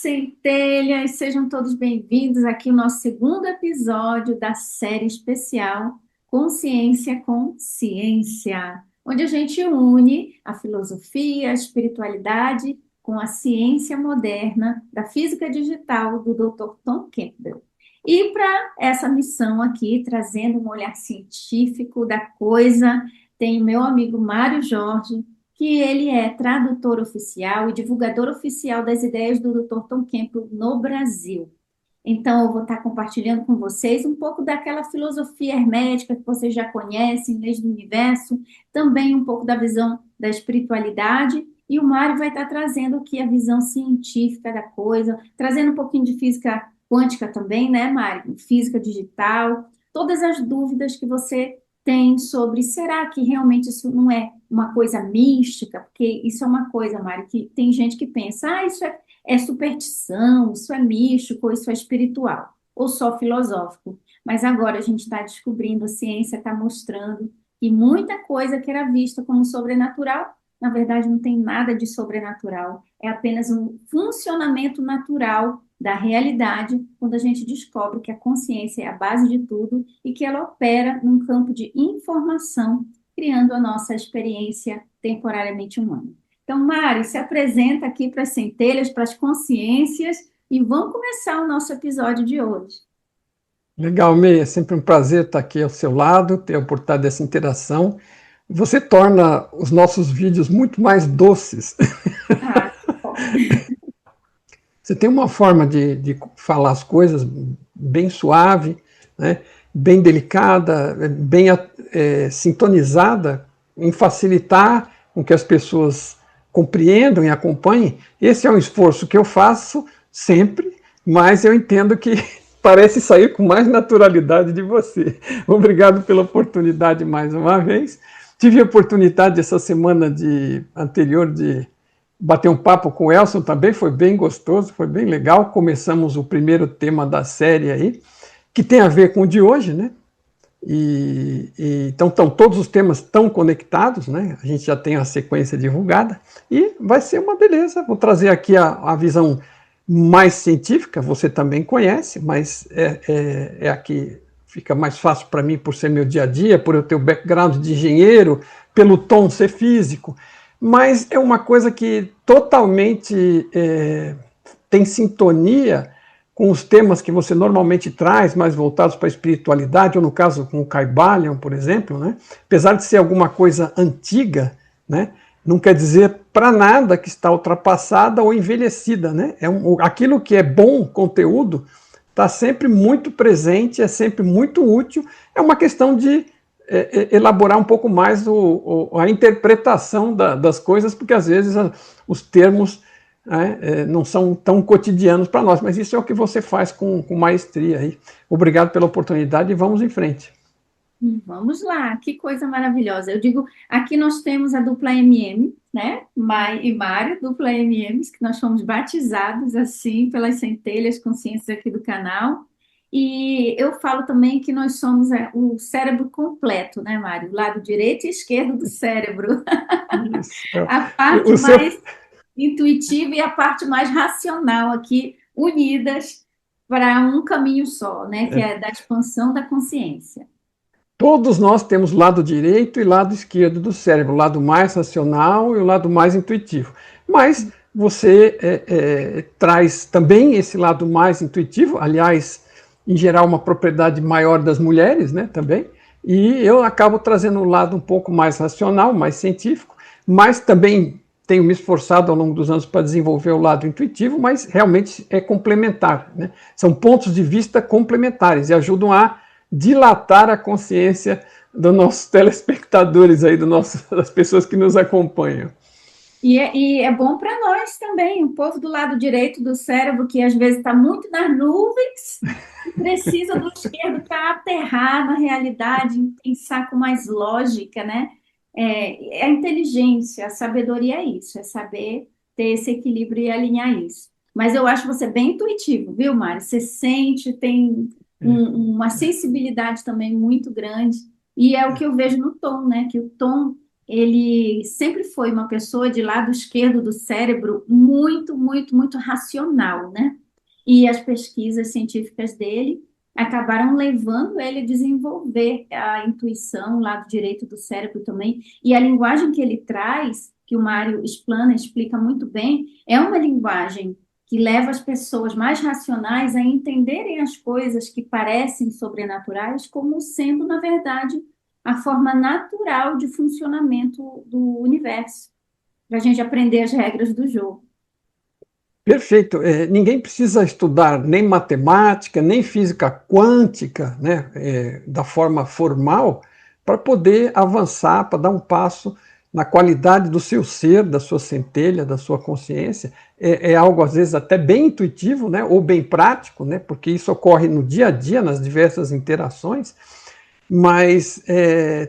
centelhas, sejam todos bem-vindos aqui ao nosso segundo episódio da série especial Consciência com Ciência, onde a gente une a filosofia, a espiritualidade com a ciência moderna da física digital do Dr. Tom Campbell. E para essa missão aqui, trazendo um olhar científico da coisa, tem o meu amigo Mário Jorge, que ele é tradutor oficial e divulgador oficial das ideias do Dr. Tom Campbell no Brasil. Então, eu vou estar compartilhando com vocês um pouco daquela filosofia hermética que vocês já conhecem, Leis do Universo, também um pouco da visão da espiritualidade, e o Mário vai estar trazendo aqui a visão científica da coisa, trazendo um pouquinho de física quântica também, né, Mário? Física digital, todas as dúvidas que você tem sobre será que realmente isso não é uma coisa mística? Porque isso é uma coisa, Mário, que tem gente que pensa, isso é superstição, isso é místico, isso é espiritual, ou só filosófico. Mas agora a gente está descobrindo, a ciência está mostrando que muita coisa que era vista como sobrenatural, na verdade não tem nada de sobrenatural, é apenas um funcionamento natural da realidade, quando a gente descobre que a consciência é a base de tudo e que ela opera num campo de informação, criando a nossa experiência temporariamente humana. Então, Mari, se apresenta aqui para as centelhas, para as consciências, e vamos começar o nosso episódio de hoje. Legal, Meia. É sempre um prazer estar aqui ao seu lado, ter a oportunidade dessa interação. Você torna os nossos vídeos muito mais doces. Ah, que bom. Você tem uma forma de falar as coisas bem suave, né? Bem delicada, bem sintonizada, em facilitar com que as pessoas compreendam e acompanhem. Esse é um esforço que eu faço sempre, mas eu entendo que parece sair com mais naturalidade de você. Obrigado pela oportunidade mais uma vez. Tive a oportunidade essa semana anterior de bater um papo com o Elson também, foi bem gostoso, foi bem legal. Começamos o primeiro tema da série aí, que tem a ver com o de hoje, né? Então todos os temas estão conectados, né? A gente já tem a sequência divulgada e vai ser uma beleza. Vou trazer aqui a visão mais científica, você também conhece, mas é a que fica mais fácil para mim por ser meu dia a dia, por eu ter o background de engenheiro, pelo Tom ser físico, mas é uma coisa que totalmente tem sintonia com os temas que você normalmente traz, mais voltados para a espiritualidade, ou no caso com o Kybalion, por exemplo, né? Apesar de ser alguma coisa antiga, né? Não quer dizer para nada que está ultrapassada ou envelhecida, né? Aquilo que é bom conteúdo está sempre muito presente, é sempre muito útil, é uma questão de elaborar um pouco mais a interpretação das coisas, porque às vezes os termos não são tão cotidianos para nós, mas isso é o que você faz com maestria aí. Obrigado pela oportunidade e vamos em frente. Vamos lá, que coisa maravilhosa. Eu digo, aqui nós temos a dupla MM, né? Mai e Mário, dupla MMs, que nós fomos batizados assim pelas centelhas consciências aqui do canal. E eu falo também que nós somos o cérebro completo, né, Mário? O lado direito e esquerdo do cérebro. Isso. A parte O seu, mais intuitiva e a parte mais racional aqui, unidas para um caminho só, né? Que é da expansão da consciência. todos nós temos lado direito e lado esquerdo do cérebro, o lado mais racional e o lado mais intuitivo. Mas você traz também esse lado mais intuitivo, aliás, em geral, uma propriedade maior das mulheres, né, também, e eu acabo trazendo um lado um pouco mais racional, mais científico, mas também tenho me esforçado ao longo dos anos para desenvolver o lado intuitivo, mas realmente é complementar, né? São pontos de vista complementares e ajudam a dilatar a consciência dos nossos telespectadores aí, das pessoas que nos acompanham. E é bom para nós também, o povo do lado direito do cérebro, que às vezes está muito nas nuvens, e precisa do esquerdo para aterrar na realidade, pensar com mais lógica, né? É a inteligência, a sabedoria é isso, é saber ter esse equilíbrio e alinhar isso. Mas eu acho você bem intuitivo, viu, Mário? Você sente, tem uma sensibilidade também muito grande, e é o que eu vejo no Tom, né? Que o Tom ele sempre foi uma pessoa de lado esquerdo do cérebro muito, muito, muito racional, né? E as pesquisas científicas dele acabaram levando ele a desenvolver a intuição, o lado direito do cérebro também. E a linguagem que ele traz, que o Mário explana, explica muito bem, é uma linguagem que leva as pessoas mais racionais a entenderem as coisas que parecem sobrenaturais como sendo, na verdade, a forma natural de funcionamento do universo, para a gente aprender as regras do jogo. Perfeito. Ninguém precisa estudar nem matemática, nem física quântica, né, da forma formal, para poder avançar, para dar um passo na qualidade do seu ser, da sua centelha, da sua consciência. É algo, às vezes, até bem intuitivo, né, ou bem prático, né, porque isso ocorre no dia a dia, nas diversas interações, mas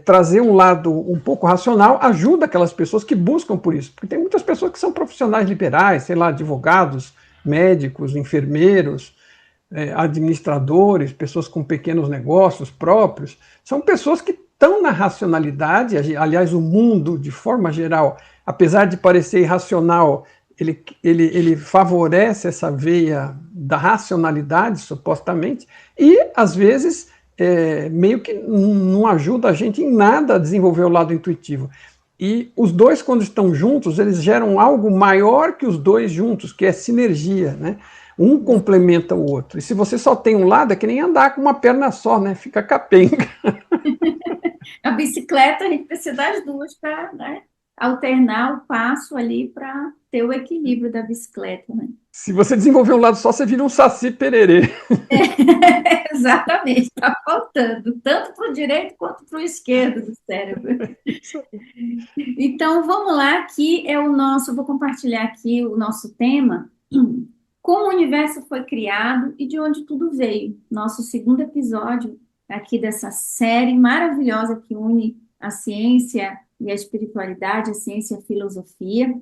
trazer um lado um pouco racional ajuda aquelas pessoas que buscam por isso, porque tem muitas pessoas que são profissionais liberais, sei lá, advogados, médicos, enfermeiros, administradores, pessoas com pequenos negócios próprios, são pessoas que estão na racionalidade. Aliás, o mundo, de forma geral, apesar de parecer irracional, ele favorece essa veia da racionalidade, supostamente, e, às vezes, meio que não ajuda a gente em nada a desenvolver o lado intuitivo. E os dois, quando estão juntos, eles geram algo maior que os dois juntos, que é sinergia, né? Um complementa o outro. E se você só tem um lado, é que nem andar com uma perna só, né? Fica capenga. A bicicleta, a gente precisa das duas para, né, alternar o passo ali para ter o equilíbrio da bicicleta, né? Se você desenvolver um lado só, você vira um saci pererê. Exatamente, está faltando, tanto para o direito quanto para o esquerdo do cérebro. Então, vamos lá, aqui é o nosso, eu vou compartilhar aqui o nosso tema, como o universo foi criado e de onde tudo veio. Nosso segundo episódio aqui dessa série maravilhosa que une a ciência e a espiritualidade, a ciência e a filosofia.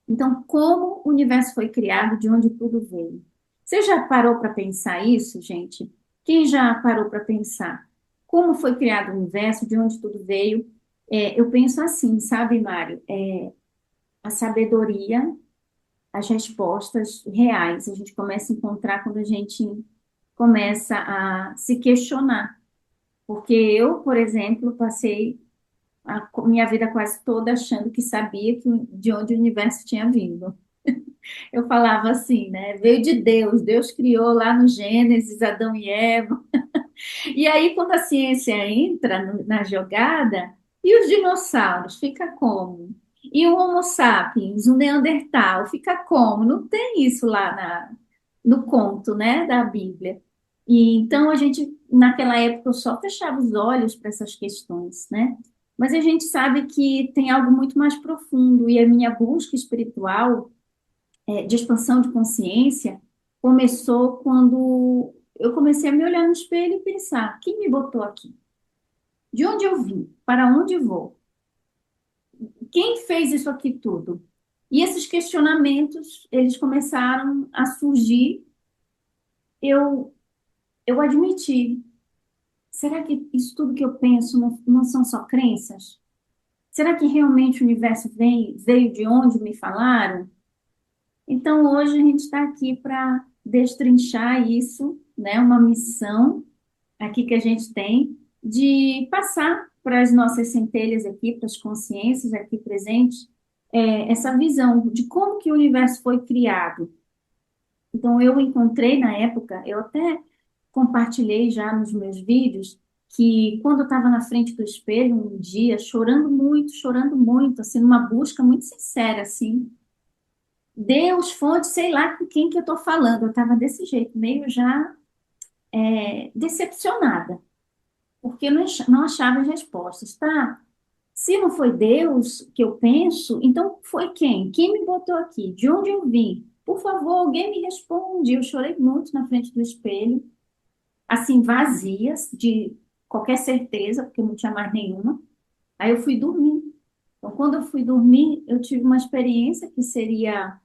Então, como o universo foi criado, de onde tudo veio. Você já parou para pensar isso, gente? Quem já parou para pensar? Como foi criado o universo, de onde tudo veio? Eu penso assim, sabe, Mário? A sabedoria, as respostas reais, a gente começa a encontrar quando a gente começa a se questionar. Porque eu, por exemplo, passei a minha vida quase toda achando que sabia de onde o universo tinha vindo. Eu falava assim, né? Veio de Deus, Deus criou lá no Gênesis Adão e Eva. E aí, quando a ciência entra na jogada, e os dinossauros, fica como? E o Homo sapiens, o Neandertal, fica como? Não tem isso lá no conto, né, da Bíblia. E então a gente, naquela época, eu só fechava os olhos para essas questões, né? Mas a gente sabe que tem algo muito mais profundo, e a minha busca espiritual de expansão de consciência começou quando eu comecei a me olhar no espelho e pensar: quem me botou aqui? De onde eu vim? Para onde vou? Quem fez isso aqui tudo? E esses questionamentos, eles começaram a surgir. Eu, eu admiti: será que isso tudo que eu penso não são só crenças? Será que realmente o universo veio de onde me falaram? Então, hoje a gente está aqui para destrinchar isso, né? Uma missão aqui que a gente tem de passar para as nossas centelhas aqui, para as consciências aqui presentes, essa visão de como que o universo foi criado. Então, eu encontrei na época, eu até compartilhei já nos meus vídeos, que quando eu estava na frente do espelho um dia, chorando muito, assim, numa busca muito sincera, assim, Deus, fonte, sei lá com quem que eu estou falando. Eu estava desse jeito, meio já decepcionada, porque eu não achava as respostas, tá? Se não foi Deus que eu penso, então foi quem? Quem me botou aqui? De onde eu vim? Por favor, alguém me responde. Eu chorei muito na frente do espelho, assim, vazia, de qualquer certeza, porque não tinha mais nenhuma. Aí eu fui dormir. Então, quando eu fui dormir, eu tive uma experiência que seria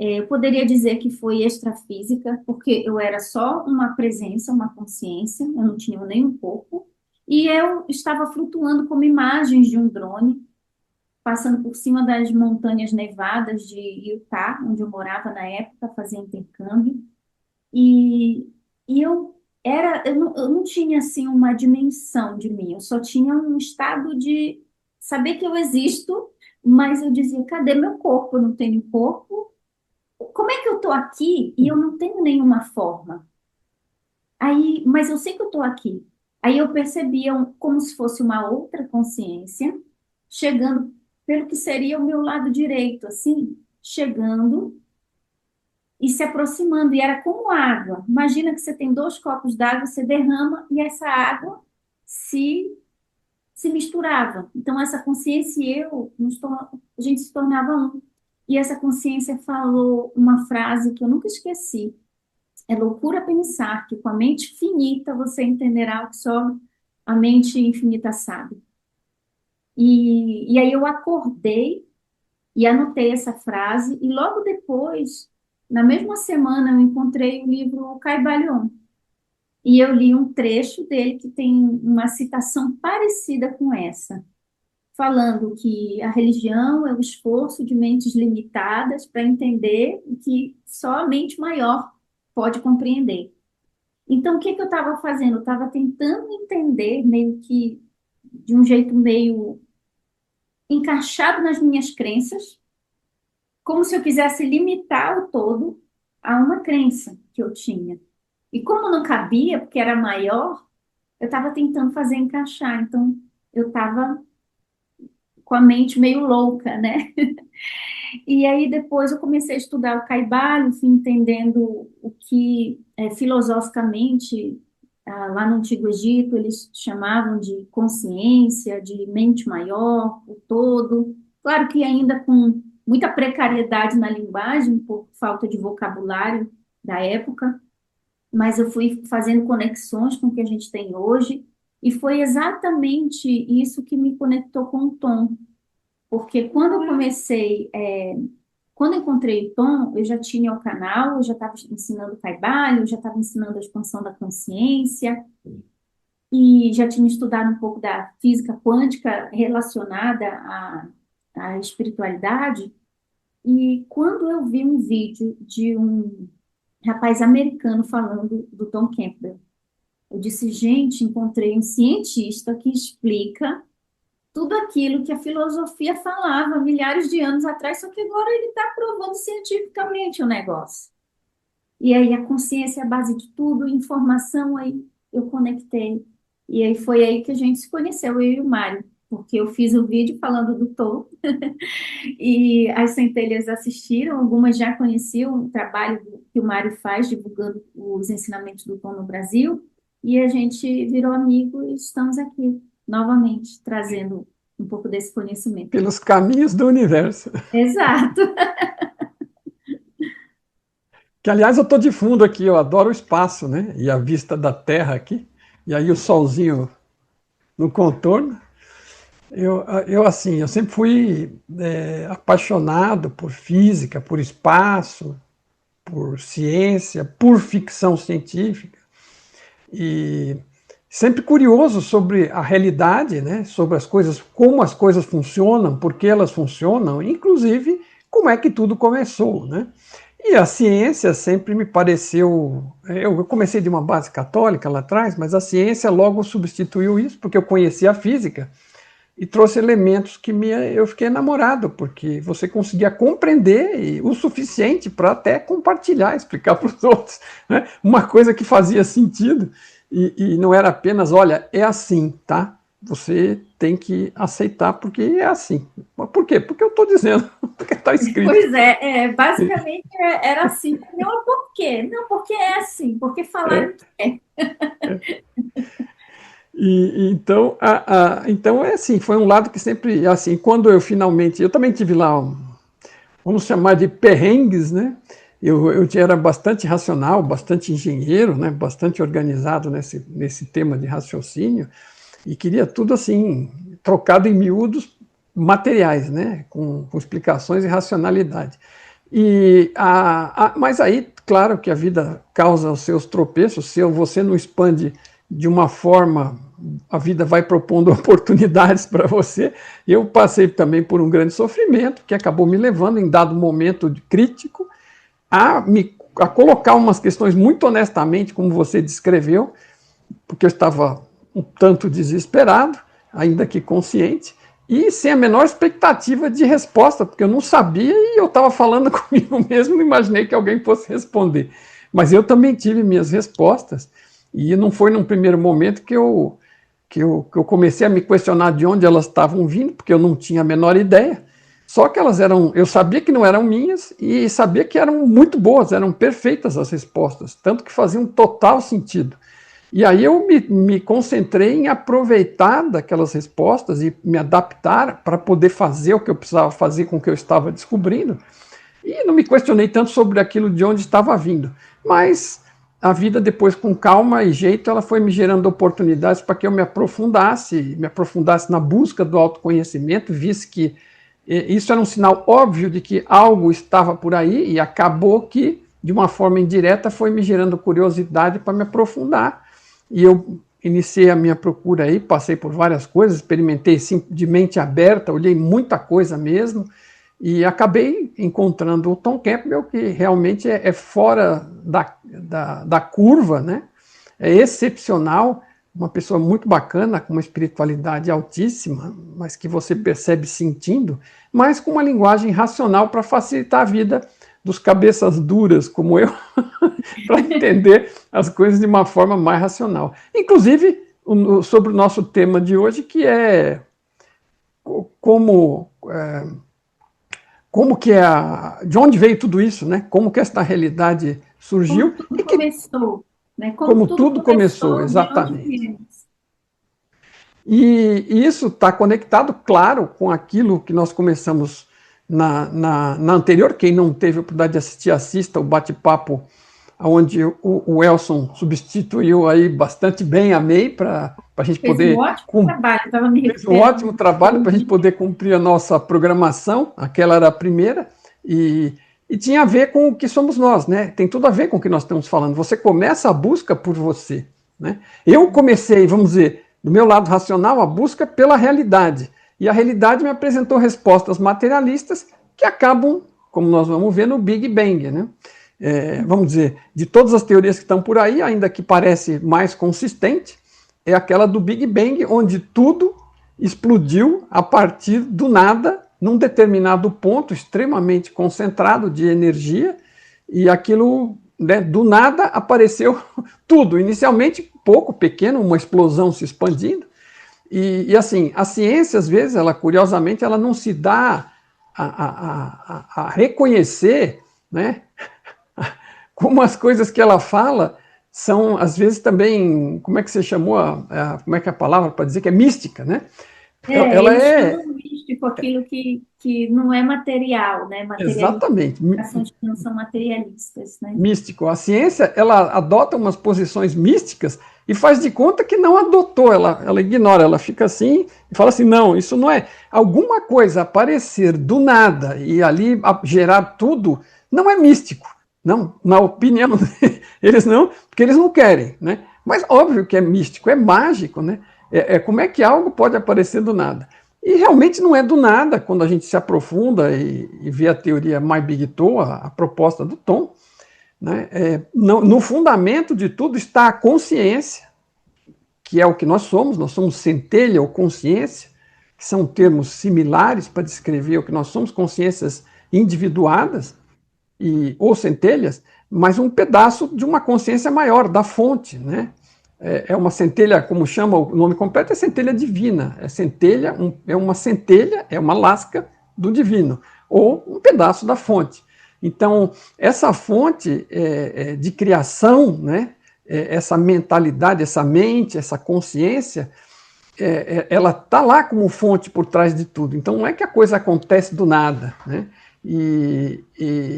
eu poderia dizer que foi extrafísica, porque eu era só uma presença, uma consciência, eu não tinha nem um corpo, e eu estava flutuando como imagens de um drone. passando por cima das montanhas nevadas de Utah, onde eu morava na época, fazia intercâmbio. E, e eu não tinha assim uma dimensão de mim, eu só tinha um estado de saber que eu existo, mas eu dizia, cadê meu corpo? Eu não tenho corpo. Como é que eu estou aqui e eu não tenho nenhuma forma? Aí, mas eu sei que eu estou aqui. Aí eu percebia como se fosse uma outra consciência chegando pelo que seria o meu lado direito, assim, chegando e se aproximando, e era como água. Imagina que você tem dois copos d'água, você derrama e essa água se, se misturava. Então, essa consciência e eu, a gente se tornava um. E essa consciência falou uma frase que eu nunca esqueci. É loucura pensar que com a mente finita você entenderá o que só a mente infinita sabe. E aí eu acordei e anotei essa frase, e logo depois, na mesma semana, eu encontrei o livro Caibalion. E eu li um trecho dele que tem uma citação parecida com essa, falando que a religião é o esforço de mentes limitadas para entender o que só a mente maior pode compreender. Então, o que que eu estava fazendo? Eu estava tentando entender, meio que de um jeito meio encaixado nas minhas crenças, como se eu quisesse limitar o todo a uma crença que eu tinha. E como não cabia, porque era maior, eu estava tentando fazer encaixar. Então, eu estava com a mente meio louca, né? E aí depois eu comecei a estudar o Caibalion, fui entendendo o que filosoficamente lá no Antigo Egito eles chamavam de consciência, de mente maior, o todo. Claro que ainda com muita precariedade na linguagem, por falta de vocabulário da época, mas eu fui fazendo conexões com o que a gente tem hoje, e foi exatamente isso que me conectou com o Tom, porque quando eu encontrei o Tom, eu já tinha o canal, eu já estava ensinando Caibalion, eu já estava ensinando a expansão da consciência, e já tinha estudado um pouco da física quântica relacionada à espiritualidade. E quando eu vi um vídeo de um rapaz americano falando do Tom Campbell, eu disse, gente, encontrei um cientista que explica tudo aquilo que a filosofia falava milhares de anos atrás, só que agora ele está provando cientificamente o negócio. E aí a consciência é a base de tudo, informação, aí eu conectei. E aí foi aí que a gente se conheceu, eu e o Mário, porque eu fiz o vídeo falando do Tom, e as centelhas assistiram, algumas já conheciam o trabalho que o Mário faz, divulgando os ensinamentos do Tom no Brasil, e a gente virou amigo e estamos aqui novamente, trazendo um pouco desse conhecimento. Pelos caminhos do universo. Exato. Que, aliás, eu estou de fundo aqui, eu adoro o espaço, né? E a vista da Terra aqui. E aí o solzinho no contorno. Assim, eu sempre fui apaixonado por física, por espaço, por ciência, por ficção científica. E sempre curioso sobre a realidade, né? Sobre as coisas, como as coisas funcionam, por que elas funcionam, inclusive como é que tudo começou, né? E a ciência sempre me pareceu. Eu comecei de uma base católica lá atrás, mas a ciência logo substituiu isso, porque eu conhecia a física e trouxe elementos que eu fiquei enamorado, porque você conseguia compreender o suficiente para até compartilhar, explicar para os outros, né? Uma coisa que fazia sentido e não era apenas, olha, é assim, tá? Você tem que aceitar porque é assim. Mas por quê? Porque eu estou dizendo, porque está escrito. Pois basicamente era assim. Não, por quê? Não, porque é assim, porque falaram que é. Então é assim, foi um lado que sempre, assim, quando eu finalmente, eu também tive lá, vamos chamar de perrengues, né? Eu era bastante racional, bastante engenheiro, né? Bastante organizado nesse tema de raciocínio, e queria tudo assim, trocado em miúdos materiais, né? Com explicações e racionalidade. Mas aí, claro que a vida causa os seus tropeços, se você não expande de uma forma a vida vai propondo oportunidades para você. Eu passei também por um grande sofrimento, que acabou me levando, em dado momento crítico, a colocar umas questões muito honestamente, como você descreveu, porque eu estava um tanto desesperado, ainda que consciente, e sem a menor expectativa de resposta, porque eu não sabia e eu estava falando comigo mesmo, não imaginei que alguém fosse responder. Mas eu também tive minhas respostas, e não foi num primeiro momento que eu comecei a me questionar de onde elas estavam vindo, porque eu não tinha a menor ideia. Só que eu sabia que não eram minhas e sabia que eram muito boas, eram perfeitas as respostas, tanto que faziam total sentido. E aí eu me concentrei em aproveitar daquelas respostas e me adaptar para poder fazer o que eu precisava fazer com o que eu estava descobrindo. E não me questionei tanto sobre aquilo de onde estava vindo. Mas a vida, depois, com calma e jeito, ela foi me gerando oportunidades para que eu me aprofundasse na busca do autoconhecimento, visse que isso era um sinal óbvio de que algo estava por aí, e acabou que, de uma forma indireta, foi me gerando curiosidade para me aprofundar. E eu iniciei a minha procura aí, passei por várias coisas, experimentei sim, de mente aberta, olhei muita coisa mesmo, e acabei encontrando o Tom Campbell, que realmente é fora da curva, né? É excepcional, uma pessoa muito bacana, com uma espiritualidade altíssima, mas que você percebe sentindo, mas com uma linguagem racional para facilitar a vida dos cabeças duras como eu, para entender as coisas de uma forma mais racional. Inclusive, sobre o nosso tema de hoje, que é como que de onde veio tudo isso, né? Como que esta realidade surgiu. Como tudo começou, né? Como tudo começou, de onde exatamente. viemos. E isso está conectado, claro, com aquilo que nós começamos na anterior. Quem não teve a oportunidade de assistir, assista o bate-papo, onde o Elson substituiu aí bastante bem a MEI para a gente poder... Fez um ótimo trabalho, para a gente poder cumprir a nossa programação. Aquela era a primeira, e tinha a ver com o que somos nós, né? Tem tudo a ver com o que nós estamos falando. Você começa a busca por você, né? Eu comecei, vamos dizer, do meu lado racional, a busca pela realidade. E a realidade me apresentou respostas materialistas que acabam, como nós vamos ver, no Big Bang, né? Vamos dizer, de todas as teorias que estão por aí, ainda que parece mais consistente, é aquela do Big Bang, onde tudo explodiu a partir do nada, num determinado ponto extremamente concentrado de energia, e aquilo, né, do nada apareceu tudo, inicialmente pouco, pequeno, uma explosão se expandindo. E assim, a ciência, às vezes, curiosamente, ela não se dá a reconhecer, né, como as coisas que ela fala são, às vezes, também, como é que você chamou, como é que é a palavra para dizer que é mística, né? Ela eles chamam místico aquilo que não é material, né? Exatamente. Ações que não são materialistas, né? Místico. A ciência, ela adota umas posições místicas e faz de conta que não adotou, ela ignora, ela fica assim e fala assim, não, isso não é. Alguma coisa aparecer do nada e ali gerar tudo, não é místico. Não, na opinião eles não, porque eles não querem, né? Mas óbvio que é místico, é mágico, né? Como é que algo pode aparecer do nada? E realmente não é do nada quando a gente se aprofunda e vê a teoria My Big Toe, a proposta do Tom, né? No fundamento de tudo está a consciência, que é o que nós somos centelha ou consciência, que são termos similares para descrever o que nós somos, consciências individuadas, ou centelhas, mas um pedaço de uma consciência maior, da fonte, né? É uma centelha, como chama o nome completo, é centelha divina. É uma centelha, é uma lasca do divino, ou um pedaço da fonte. Então, essa fonte de criação, né? Essa mentalidade, essa mente, essa consciência, ela está lá como fonte por trás de tudo. Então, não é que a coisa acontece do nada, né?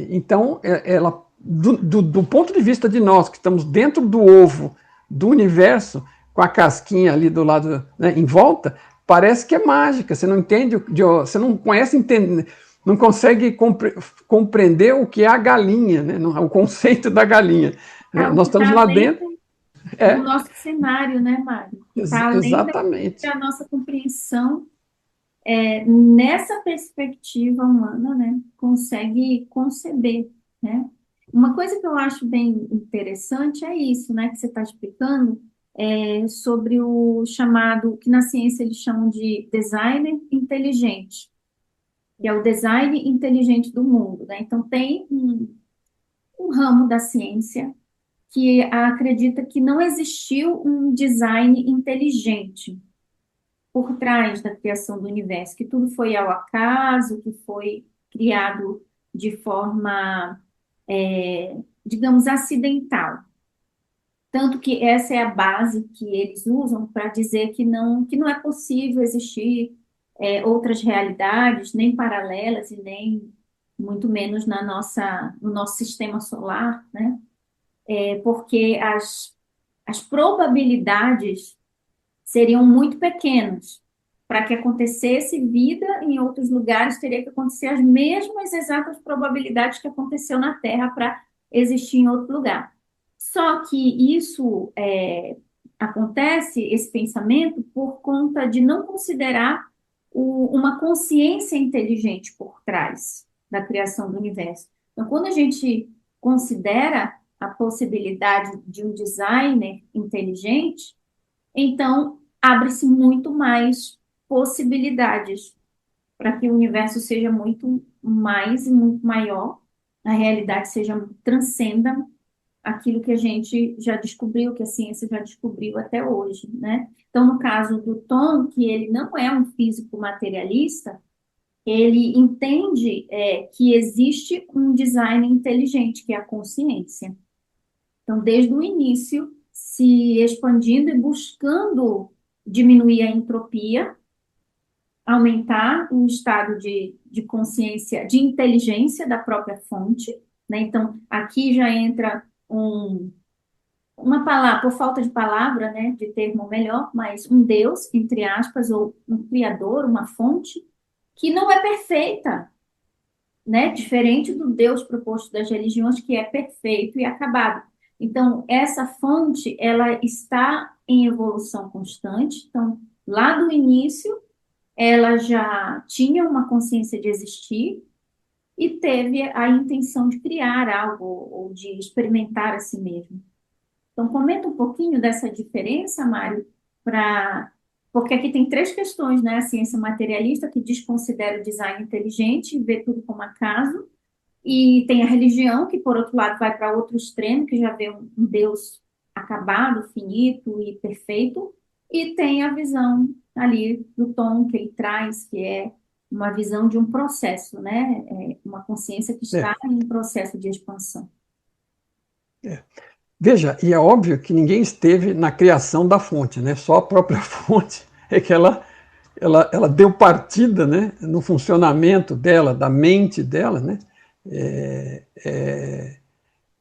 Então, ela, do ponto de vista de nós, que estamos dentro do ovo do universo, com a casquinha ali do lado, né, em volta, parece que é mágica, você não entende, você não conhece, não consegue compreender o que é a galinha, né, o conceito da galinha. Nós estamos lá dentro. do É, nosso cenário, né, Mário? Que está além exatamente. da nossa compreensão, nessa perspectiva humana, né, consegue conceber, né? Uma coisa que eu acho bem interessante é isso, né, que você está explicando, sobre o chamado, que na ciência eles chamam de designer inteligente, que é o design inteligente do mundo, né? Então, tem um ramo da ciência que acredita que não existiu um design inteligente por trás da criação do universo, que tudo foi ao acaso, que foi criado de forma, digamos, acidental. Tanto que essa é a base que eles usam para dizer que não é possível existir outras realidades, nem paralelas e nem muito menos no nosso sistema solar, né? Porque as probabilidades seriam muito pequenas. Para que acontecesse vida em outros lugares, teria que acontecer as mesmas exatas probabilidades que aconteceu na Terra para existir em outro lugar. Só que isso acontece, esse pensamento, por conta de não considerar uma consciência inteligente por trás da criação do universo. Então, quando a gente considera a possibilidade de um designer inteligente, então abre-se muito mais possibilidades para que o universo seja muito mais e muito maior, a realidade seja transcenda aquilo que a gente já descobriu, que a ciência já descobriu até hoje, né? Então, no caso do Tom, que ele não é um físico materialista, ele entende que existe um design inteligente, que é a consciência. Então, desde o início, se expandindo e buscando diminuir a entropia, aumentar o estado de consciência, de inteligência da própria fonte, né? Então, aqui já entra uma palavra, por falta de palavra, né, de termo melhor, mas um Deus, entre aspas, ou um criador, uma fonte, que não é perfeita, né? Diferente do Deus proposto das religiões, que é perfeito e acabado. Então, essa fonte, ela está em evolução constante. Então, lá do início, ela já tinha uma consciência de existir e teve a intenção de criar algo ou de experimentar a si mesmo. Então, comenta um pouquinho dessa diferença, Mário, para porque aqui tem três questões, né? A ciência materialista, que desconsidera o design inteligente e vê tudo como acaso, e tem a religião, que, por outro lado, vai para outro extremo, que já vê um Deus acabado, finito e perfeito. E tem a visão ali do Tom que ele traz, que é uma visão de um processo, né? Uma consciência que É, está em processo de expansão. é. Veja, e é óbvio que ninguém esteve na criação da fonte, né? Só a própria fonte é que ela deu partida, né, no funcionamento dela, da mente dela, né? É, é,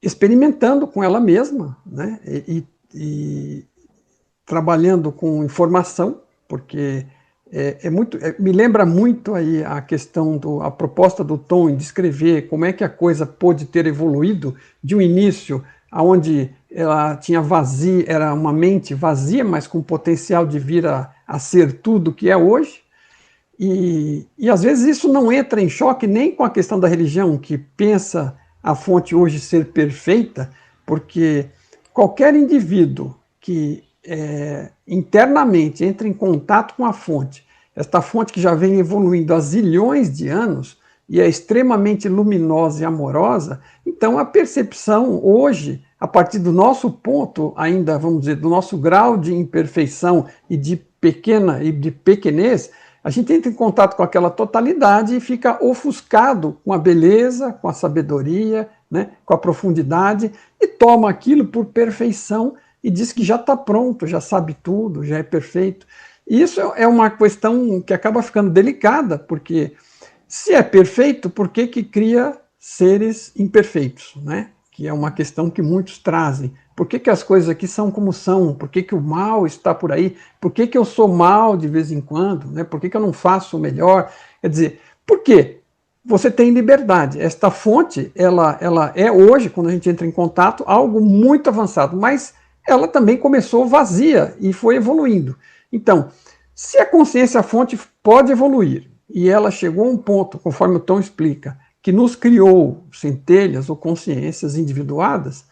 experimentando com ela mesma, né? E trabalhando com informação, porque me lembra muito aí a questão a proposta do Tom em descrever como é que a coisa pôde ter evoluído de um início aonde ela tinha vazia, era uma mente vazia, mas com potencial de vir a ser tudo que é hoje. E às vezes isso não entra em choque nem com a questão da religião, que pensa a fonte hoje ser perfeita, porque qualquer indivíduo que internamente entra em contato com a fonte, esta fonte que já vem evoluindo há zilhões de anos e é extremamente luminosa e amorosa, então a percepção hoje, a partir do nosso ponto ainda, vamos dizer, do nosso grau de imperfeição e de pequenez, a gente entra em contato com aquela totalidade e fica ofuscado com a beleza, com a sabedoria, né, com a profundidade, e toma aquilo por perfeição e diz que já está pronto, já sabe tudo, já é perfeito. E isso é uma questão que acaba ficando delicada, porque se é perfeito, por que cria seres imperfeitos, né? Que é uma questão que muitos trazem. Por que as coisas aqui são como são? Por que o mal está por aí? Por que eu sou mal de vez em quando? Né? Por que eu não faço o melhor? Quer dizer, por quê? Você tem liberdade. Esta fonte, ela é hoje, quando a gente entra em contato, algo muito avançado, mas ela também começou vazia e foi evoluindo. Então, se a consciência fonte pode evoluir, e ela chegou a um ponto, conforme o Tom explica, que nos criou centelhas ou consciências individuadas,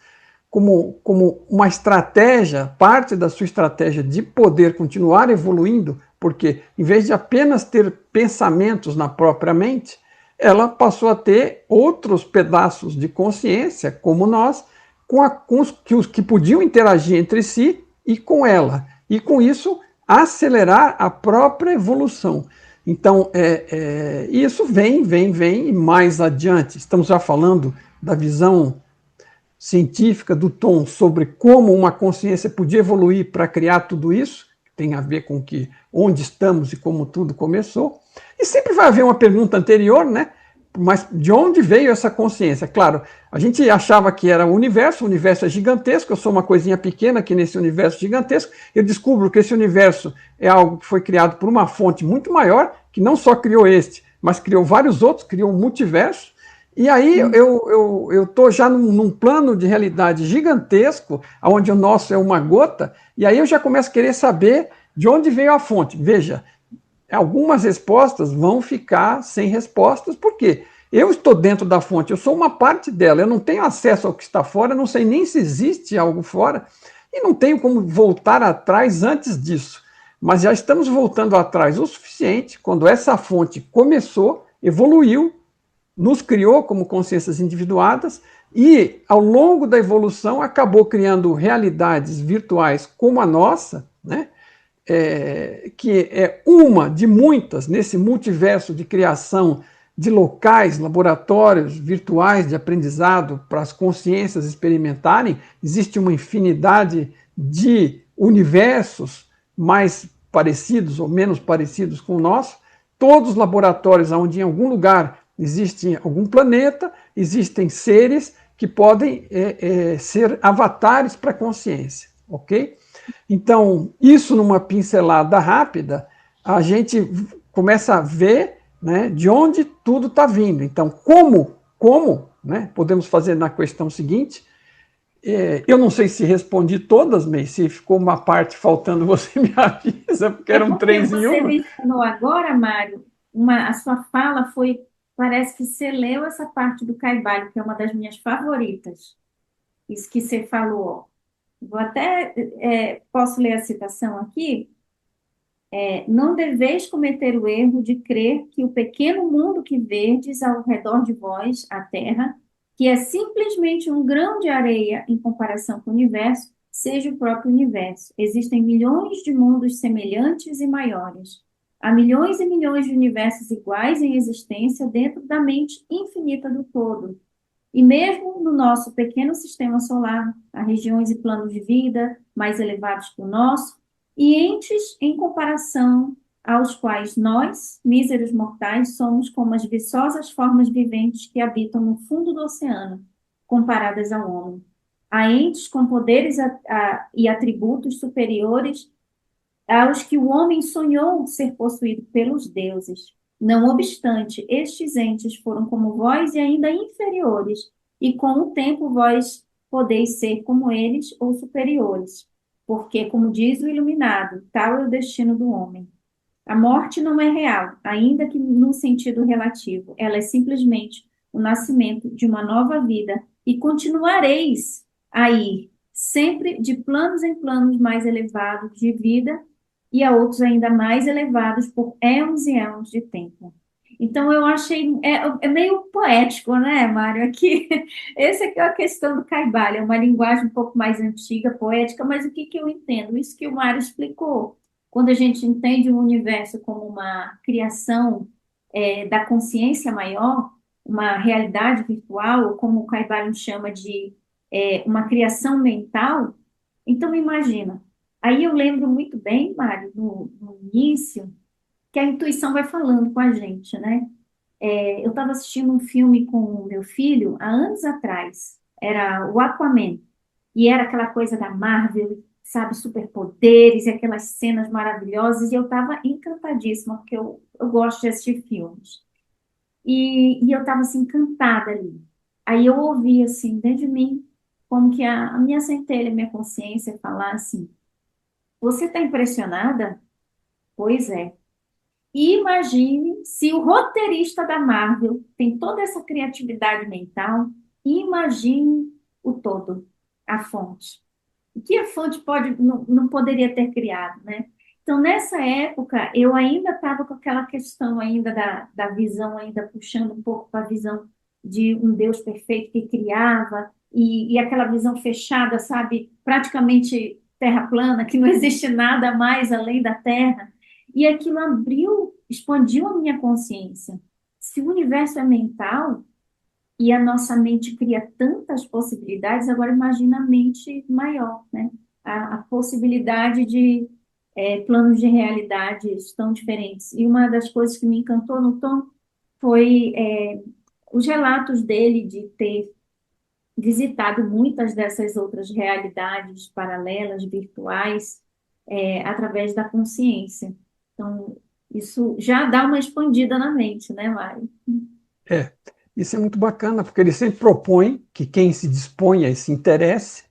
como uma estratégia, parte da sua estratégia de poder continuar evoluindo, porque em vez de apenas ter pensamentos na própria mente, ela passou a ter outros pedaços de consciência, como nós, com os que podiam interagir entre si e com ela. E com isso, acelerar a própria evolução. Então, isso vem e mais adiante. Estamos já falando da visão científica do Tom sobre como uma consciência podia evoluir para criar tudo isso, que tem a ver com onde estamos e como tudo começou. E sempre vai haver uma pergunta anterior, né? Mas de onde veio essa consciência? Claro, a gente achava que era o universo é gigantesco, eu sou uma coisinha pequena aqui nesse universo gigantesco, eu descubro que esse universo é algo que foi criado por uma fonte muito maior, que não só criou este, mas criou vários outros, criou um multiverso, e aí eu estou já num plano de realidade gigantesco, onde o nosso é uma gota, e aí eu já começo a querer saber de onde veio a fonte. Veja, algumas respostas vão ficar sem respostas, porque eu estou dentro da fonte, eu sou uma parte dela, eu não tenho acesso ao que está fora, eu não sei nem se existe algo fora, e não tenho como voltar atrás antes disso. Mas já estamos voltando atrás o suficiente, quando essa fonte começou, evoluiu, nos criou como consciências individuadas e, ao longo da evolução, acabou criando realidades virtuais como a nossa, né? Que é uma de muitas nesse multiverso de criação de locais, laboratórios virtuais de aprendizado para as consciências experimentarem. Existe uma infinidade de universos mais parecidos ou menos parecidos com o nosso, todos os laboratórios onde em algum lugar existe algum planeta, existem seres que podem ser avatares para a consciência, ok? Então, isso numa pincelada rápida, a gente começa a ver, né, de onde tudo está vindo. Então, como, né, podemos fazer na questão seguinte. Eu não sei se respondi todas, mas se ficou uma parte faltando, você me avisa, porque eram Porque três em você uma. mencionou agora, Mário, a sua fala foi, parece que você leu essa parte do Caibalho, que é uma das minhas favoritas. Isso que você falou. Vou até, posso ler a citação aqui? Não deveis cometer o erro de crer que o pequeno mundo que verdes ao redor de vós, a Terra, que é simplesmente um grão de areia em comparação com o universo, seja o próprio universo. Existem milhões de mundos semelhantes e maiores. Há milhões e milhões de universos iguais em existência dentro da mente infinita do todo. E mesmo no nosso pequeno sistema solar, há regiões e planos de vida mais elevados que o nosso, e entes em comparação aos quais nós, míseros mortais, somos como as viçosas formas viventes que habitam no fundo do oceano, comparadas ao homem. Há entes com poderes e atributos superiores aos que o homem sonhou ser possuído pelos deuses. Não obstante, estes entes foram como vós e ainda inferiores, e com o tempo vós podeis ser como eles ou superiores, porque, como diz o iluminado, tal é o destino do homem. A morte não é real, ainda que num sentido relativo. Ela é simplesmente o nascimento de uma nova vida, e continuareis a ir sempre de planos em planos mais elevados de vida e a outros ainda mais elevados por éons e éons de tempo. Então, eu achei, meio poético, né, Mário? Aqui, essa aqui é a questão do Caibalho, é uma linguagem um pouco mais antiga, poética, mas o que que eu entendo? Isso que o Mário explicou. Quando a gente entende o universo como uma criação da consciência maior, uma realidade virtual, ou como o Caibalho chama de uma criação mental, então imagina. Aí eu lembro muito bem, Mário, no início, que a intuição vai falando com a gente, né? Eu estava assistindo um filme com o meu filho há anos atrás, era o Aquaman, e era aquela coisa da Marvel, sabe, superpoderes e aquelas cenas maravilhosas, e eu estava encantadíssima, porque eu gosto de assistir filmes. E eu estava assim, encantada ali. Aí eu ouvi assim, dentro de mim, como que a minha centelha, a minha consciência falar assim, você está impressionada? Pois é. Imagine se o roteirista da Marvel tem toda essa criatividade mental, imagine o todo, a fonte. O que a fonte não poderia ter criado, né? Então, nessa época, eu ainda estava com aquela questão ainda da visão, ainda puxando um pouco para a visão de um Deus perfeito que criava, e aquela visão fechada, sabe? Praticamente terra plana, que não existe nada mais além da Terra. E aquilo abriu, expandiu a minha consciência. Se o universo é mental, e a nossa mente cria tantas possibilidades, agora imagina a mente maior, né? A possibilidade de planos de realidades tão diferentes. E uma das coisas que me encantou no Tom foi os relatos dele de ter visitado muitas dessas outras realidades paralelas, virtuais, através da consciência. Então, isso já dá uma expandida na mente, né, Mário? É, isso é muito bacana, porque ele sempre propõe que quem se disponha e se interesse,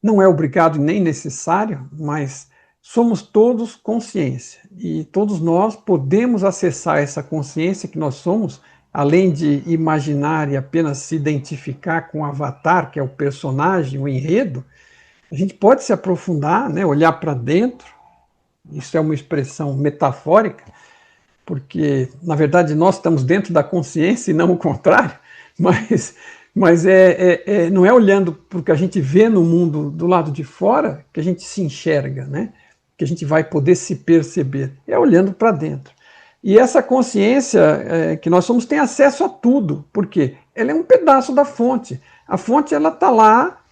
não é obrigado nem necessário, mas somos todos consciência, e todos nós podemos acessar essa consciência que nós somos, além de imaginar e apenas se identificar com o avatar, que é o personagem, o enredo, a gente pode se aprofundar, né, olhar para dentro, isso é uma expressão metafórica, porque, na verdade, nós estamos dentro da consciência e não o contrário, mas não é olhando para o que a gente vê no mundo do lado de fora que a gente se enxerga, né? Que a gente vai poder se perceber, é olhando para dentro. E essa consciência que nós somos tem acesso a tudo, porque ela é um pedaço da fonte. A fonte ela está lá,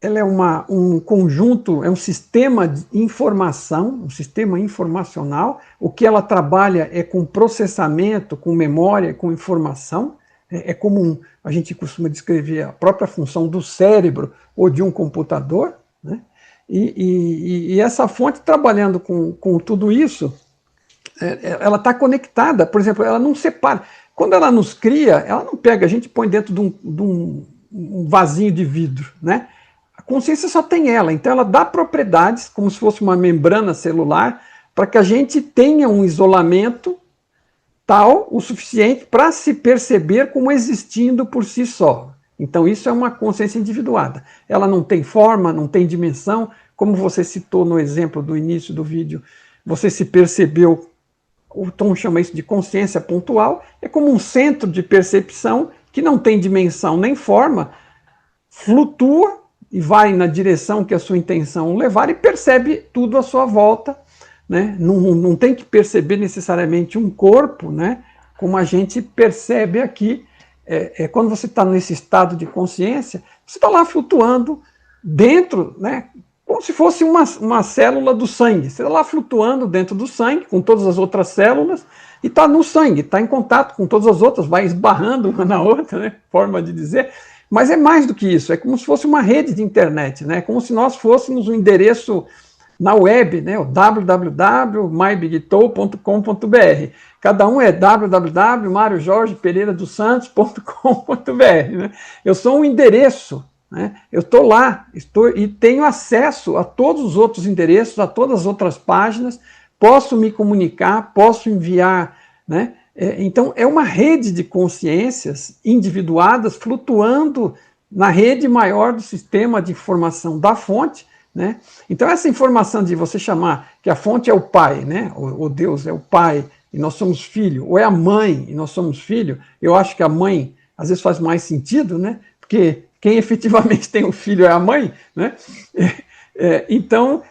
ela é um conjunto, é um sistema de informação, um sistema informacional. O que ela trabalha é com processamento, com memória, com informação. É como a gente costuma descrever a própria função do cérebro ou de um computador, né? E essa fonte trabalhando com tudo isso, ela está conectada, por exemplo, ela não separa. Quando ela nos cria, ela não pega, a gente põe dentro de um vasinho de vidro, né? A consciência só tem ela, então ela dá propriedades, como se fosse uma membrana celular, para que a gente tenha um isolamento tal o suficiente para se perceber como existindo por si só. Então isso é uma consciência individuada. Ela não tem forma, não tem dimensão, como você citou no exemplo do início do vídeo, você se percebeu, o Tom chama isso de consciência pontual, é como um centro de percepção que não tem dimensão nem forma, flutua e vai na direção que a sua intenção levar e percebe tudo à sua volta, né? Não tem que perceber necessariamente um corpo, né? Como a gente percebe aqui, quando você está nesse estado de consciência, você está lá flutuando dentro, né? Como se fosse uma célula do sangue. Você está lá flutuando dentro do sangue, com todas as outras células, e está no sangue, está em contato com todas as outras, vai esbarrando uma na outra, né? Forma de dizer. Mas é mais do que isso, é como se fosse uma rede de internet, né? Como se nós fôssemos um endereço na web, né? O www.mybigtou.com.br. Cada um é www.mariojorgepereiradosantos.com.br, né? Eu sou um endereço, né? Eu estou lá, e tenho acesso a todos os outros endereços, a todas as outras páginas, posso me comunicar, posso enviar, né? Então, é uma rede de consciências individuadas flutuando na rede maior do sistema de informação da fonte, né? Então, essa informação de você chamar que a fonte é o pai, né? O Deus é o pai e nós somos filho, ou é a mãe e nós somos filho, eu acho que a mãe às vezes faz mais sentido, né? Porque quem efetivamente tem o filho é a mãe, né? Então,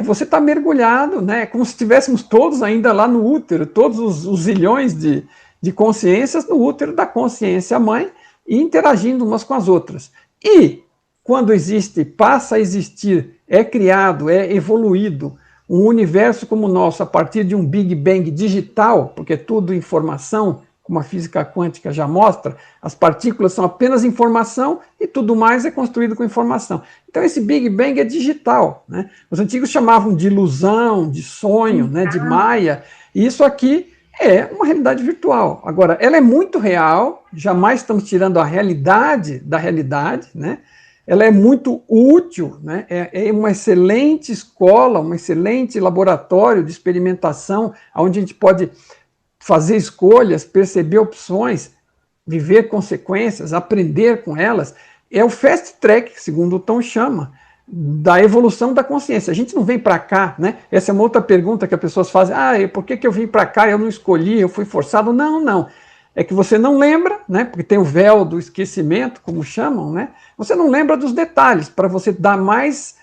você está mergulhado, né? Como se estivéssemos todos ainda lá no útero, todos os zilhões de consciências no útero da consciência mãe e interagindo umas com as outras. E quando existe, passa a existir, é criado, é evoluído um universo como o nosso a partir de um Big Bang digital, porque é tudo informação, como a física quântica já mostra, as partículas são apenas informação e tudo mais é construído com informação. Então esse Big Bang é digital, né? Os antigos chamavam de ilusão, de sonho, né, de Maia, e isso aqui é uma realidade virtual. Agora, ela é muito real, jamais estamos tirando a realidade da realidade, né? ela é muito útil, né? É uma excelente escola, um excelente laboratório de experimentação, onde a gente pode fazer escolhas, perceber opções, viver consequências, aprender com elas. É o fast track, segundo o Tom chama, da evolução da consciência. A gente não vem para cá, né? Essa é uma outra pergunta que as pessoas fazem. Por que eu vim para cá? Eu não escolhi, eu fui forçado. Não, não. É que você não lembra, né? Porque tem o véu do esquecimento, como chamam, né? Você não lembra dos detalhes, para você dar mais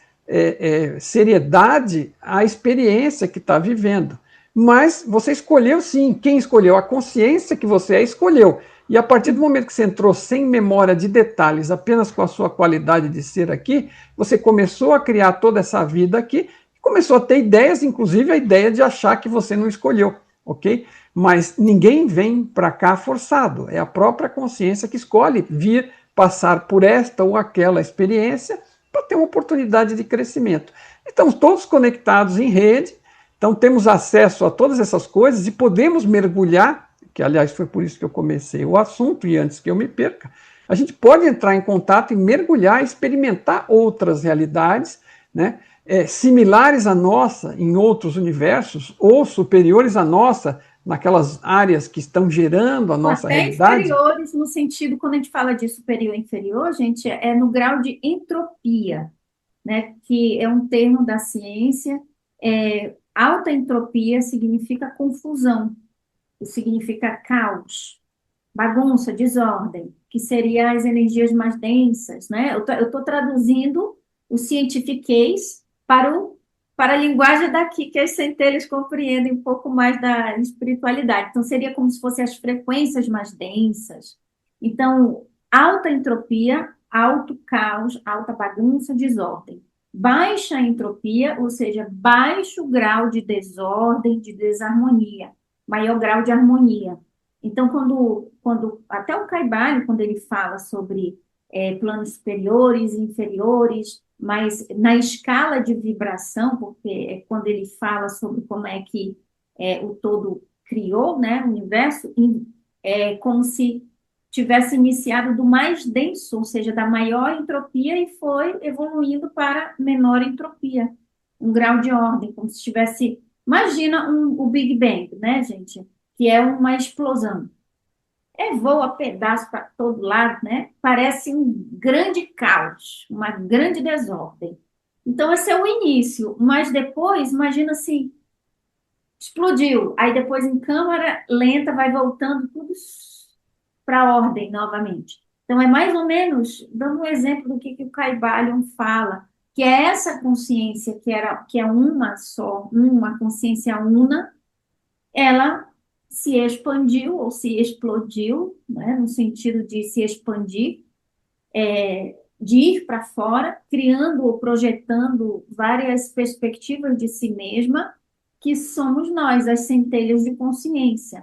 seriedade à experiência que está vivendo. Mas você escolheu sim. Quem escolheu? A consciência que você escolheu. E a partir do momento que você entrou sem memória de detalhes, apenas com a sua qualidade de ser aqui, você começou a criar toda essa vida aqui, começou a ter ideias, inclusive a ideia de achar que você não escolheu, ok? Mas ninguém vem para cá forçado, é a própria consciência que escolhe vir passar por esta ou aquela experiência para ter uma oportunidade de crescimento. Estamos todos conectados em rede, então temos acesso a todas essas coisas e podemos mergulhar, que aliás foi por isso que eu comecei o assunto e antes que eu me perca, a gente pode entrar em contato e mergulhar, experimentar outras realidades, né, similares à nossa em outros universos ou superiores à nossa naquelas áreas que estão gerando a nossa Até realidade. inferiores, no sentido, quando a gente fala de superior e inferior, gente, é no grau de entropia, né? Que é um termo da ciência. Alta entropia significa confusão, significa caos, bagunça, desordem, que seria as energias mais densas, né? Eu estou traduzindo o cientifiquez para a linguagem daqui, que as centelhas compreendem um pouco mais da espiritualidade. Então, seria como se fossem as frequências mais densas. Então, alta entropia, alto caos, alta bagunça, desordem. Baixa entropia, ou seja, baixo grau de desordem, de desarmonia, maior grau de harmonia. Então, quando até o Caibalion, quando ele fala sobre planos superiores e inferiores, mas na escala de vibração, porque é quando ele fala sobre como é que o todo criou, né, o universo, é como se tivesse iniciado do mais denso, ou seja, da maior entropia e foi evoluindo para menor entropia, um grau de ordem, como se tivesse, imagina o Big Bang, né, gente, que é uma explosão. Voa pedaço para todo lado, né? Parece um grande caos, uma grande desordem. Então, esse é o início, mas depois, imagina assim, explodiu. Aí depois, em câmara lenta, vai voltando tudo para a ordem novamente. Então, é mais ou menos, dando um exemplo do que o Caibalion fala, que é essa consciência que é uma só, uma consciência una, ela se expandiu ou se explodiu, né, no sentido de se expandir, de ir para fora, criando ou projetando várias perspectivas de si mesma, que somos nós, as centelhas de consciência.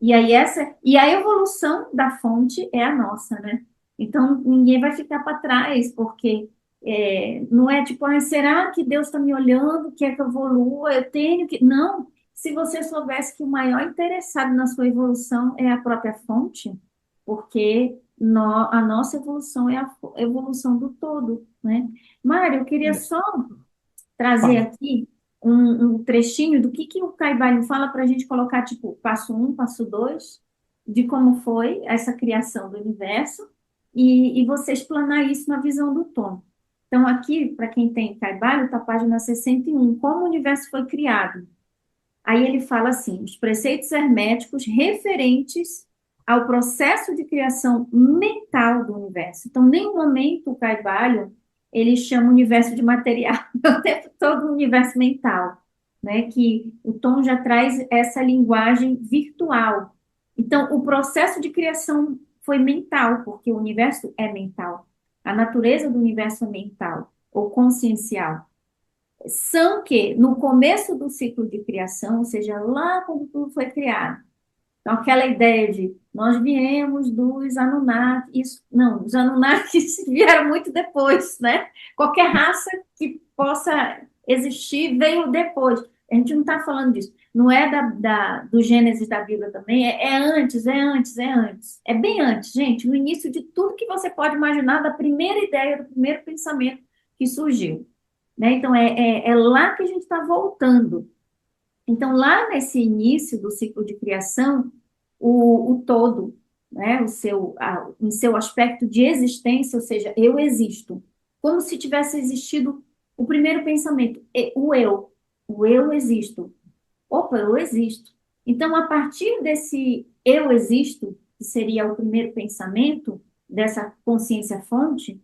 E a evolução da fonte é a nossa, né? Então ninguém vai ficar para trás, porque não é tipo, será que Deus está me olhando, quer que eu evolua, eu tenho que. Não, se você soubesse que o maior interessado na sua evolução é a própria fonte, porque a nossa evolução é a evolução do todo, né? Mário, eu queria só trazer Fala. aqui um trechinho do que o Caibalion fala para a gente colocar, tipo, passo um, passo dois, de como foi essa criação do universo, e você explanar isso na visão do Tom. Então, aqui, para quem tem Caibalion, está a página 61, como o universo foi criado. Aí ele fala assim, os preceitos herméticos referentes ao processo de criação mental do universo. Então, em nenhum momento o Caibalion ele chama o universo de material, o tempo todo o universo mental, né? Que o Tom já traz essa linguagem virtual. Então, o processo de criação foi mental, porque o universo é mental. A natureza do universo é mental ou consciencial. São que, no começo do ciclo de criação, ou seja, lá quando tudo foi criado, então, aquela ideia de nós viemos dos Anunnaki, isso, não, os Anunnakis vieram muito depois, né? Qualquer raça que possa existir veio depois. A gente não está falando disso. Não é do Gênesis da Bíblia também, é antes, é antes, é antes. É bem antes, gente, no início de tudo que você pode imaginar, da primeira ideia, do primeiro pensamento que surgiu. Né? Então, é lá que a gente está voltando. Então, lá nesse início do ciclo de criação, o todo, né, em seu aspecto de existência, ou seja, eu existo, como se tivesse existido o primeiro pensamento, o eu existo. Opa, eu existo. Então, a partir desse eu existo, que seria o primeiro pensamento, dessa consciência fonte,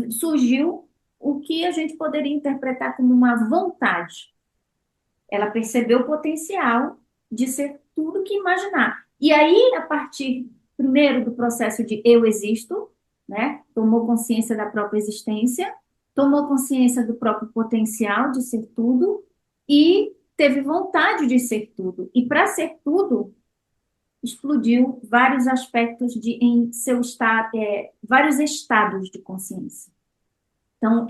surgiu o que a gente poderia interpretar como uma vontade. Ela percebeu o potencial de ser tudo que imaginar. E aí, a partir, primeiro, do processo de eu existo, né? Tomou consciência da própria existência, tomou consciência do próprio potencial de ser tudo e teve vontade de ser tudo. E para ser tudo, explodiu vários aspectos em seu estado, vários estados de consciência. Então,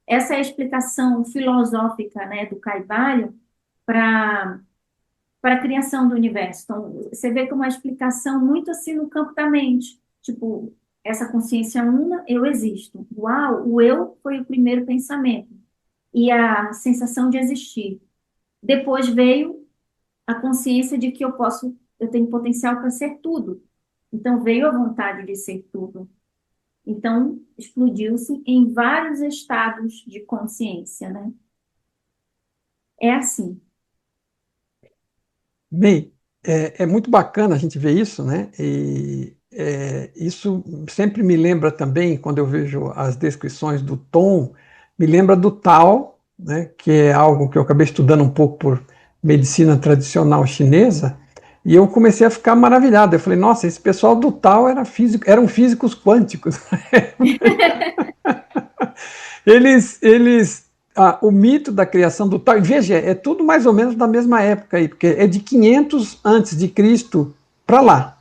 essa é a explicação filosófica, né, do Caibalion para a criação do universo. Então, você vê que é uma explicação muito assim no campo da mente. Tipo, essa consciência una, eu existo. Uau, o eu foi o primeiro pensamento. E a sensação de existir. Depois veio a consciência de que eu tenho potencial para ser tudo. Então, veio a vontade de ser tudo. Então, explodiu-se em vários estados de consciência, né? É assim. Bem, é muito bacana a gente ver isso, né? Isso sempre me lembra também, quando eu vejo as descrições do Tom, me lembra do Tao, né? Que é algo que eu acabei estudando um pouco por medicina tradicional chinesa, e eu comecei a ficar maravilhado. Eu falei, nossa, esse pessoal do Tao eram físicos quânticos. O mito da criação do Tao, e veja, é tudo mais ou menos da mesma época aí, porque é de 500 antes de Cristo para lá,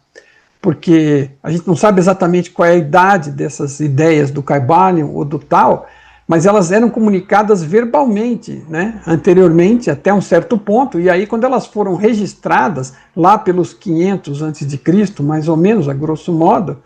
porque a gente não sabe exatamente qual é a idade dessas ideias do Caibalion ou do Tao, mas elas eram comunicadas verbalmente, né, anteriormente até um certo ponto, e aí quando elas foram registradas lá pelos 500 antes de Cristo, mais ou menos, a grosso modo,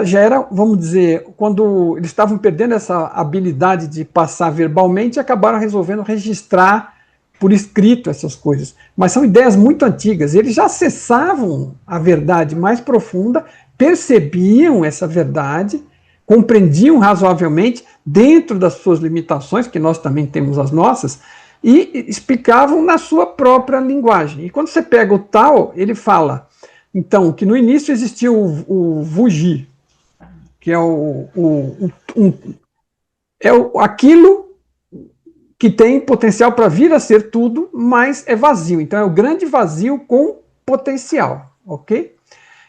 já era, vamos dizer, quando eles estavam perdendo essa habilidade de passar verbalmente, acabaram resolvendo registrar por escrito essas coisas. Mas são ideias muito antigas. Eles já acessavam a verdade mais profunda, percebiam essa verdade, compreendiam razoavelmente, dentro das suas limitações, que nós também temos as nossas, e explicavam na sua própria linguagem. E quando você pega o Tao, ele fala... Então, que no início existia o Wuji, que é aquilo que tem potencial para vir a ser tudo, mas é vazio. Então, é o grande vazio com potencial, ok?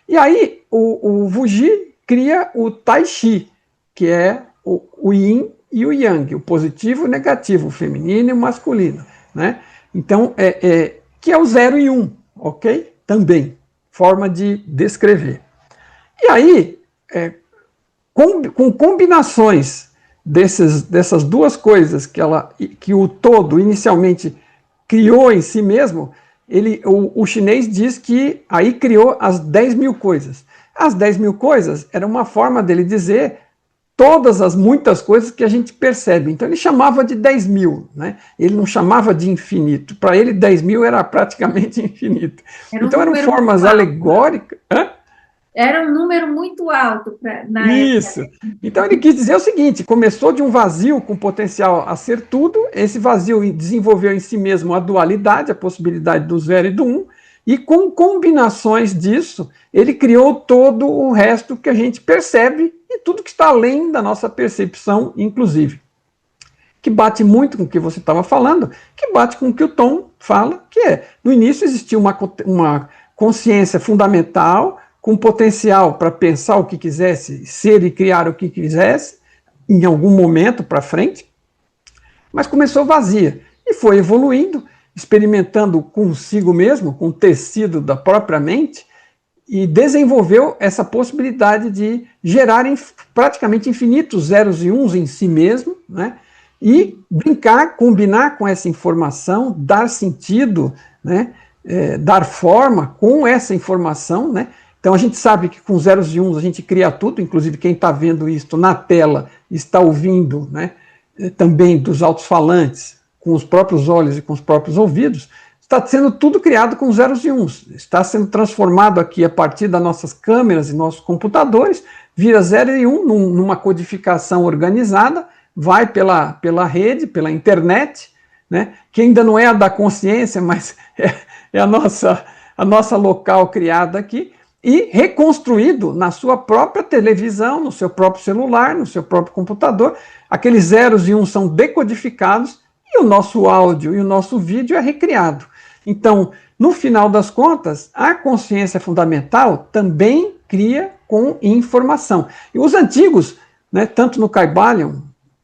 E aí, o Wuji cria o Tai Chi, que é o Yin e o Yang, o positivo e o negativo, o feminino e o masculino, né? Então, que é o 0 e 1, ok? Também. Forma de descrever. E aí, com combinações dessas duas coisas que o todo inicialmente criou em si mesmo, o chinês diz que aí criou as 10 mil coisas. As 10 mil coisas era uma forma dele dizer todas as muitas coisas que a gente percebe. Então ele chamava de 10 mil, né? Ele não chamava de infinito. Para ele, 10 mil era praticamente infinito. Então eram formas alegóricas. Era um número muito alto na Isso. época. Então ele quis dizer o seguinte: começou de um vazio com potencial a ser tudo, esse vazio desenvolveu em si mesmo a dualidade, a possibilidade do 0 e do 1, e com combinações disso, ele criou todo o resto que a gente percebe e tudo que está além da nossa percepção, inclusive. Que bate muito com o que você estava falando, que bate com o que o Tom fala, que no início existia uma consciência fundamental, com potencial para pensar o que quisesse, ser e criar o que quisesse, em algum momento para frente, mas começou vazia e foi evoluindo, experimentando consigo mesmo, com o tecido da própria mente, e desenvolveu essa possibilidade de gerar praticamente infinitos zeros e uns em si mesmo, né? e brincar, combinar com essa informação, dar sentido, né, dar forma com essa informação, né? Então a gente sabe que com zeros e uns a gente cria tudo, inclusive quem está vendo isso na tela está ouvindo, né, também dos alto-falantes, com os próprios olhos e com os próprios ouvidos, está sendo tudo criado com zeros e uns, está sendo transformado aqui a partir das nossas câmeras e nossos computadores, vira 0 e 1 numa codificação organizada, vai pela rede, pela internet, né, que ainda não é a da consciência, mas é a nossa local criada aqui, e reconstruído na sua própria televisão, no seu próprio celular, no seu próprio computador. Aqueles zeros e uns são decodificados e o nosso áudio e o nosso vídeo é recriado. Então, no final das contas, a consciência fundamental também cria com informação. E os antigos, né, tanto no Kybalion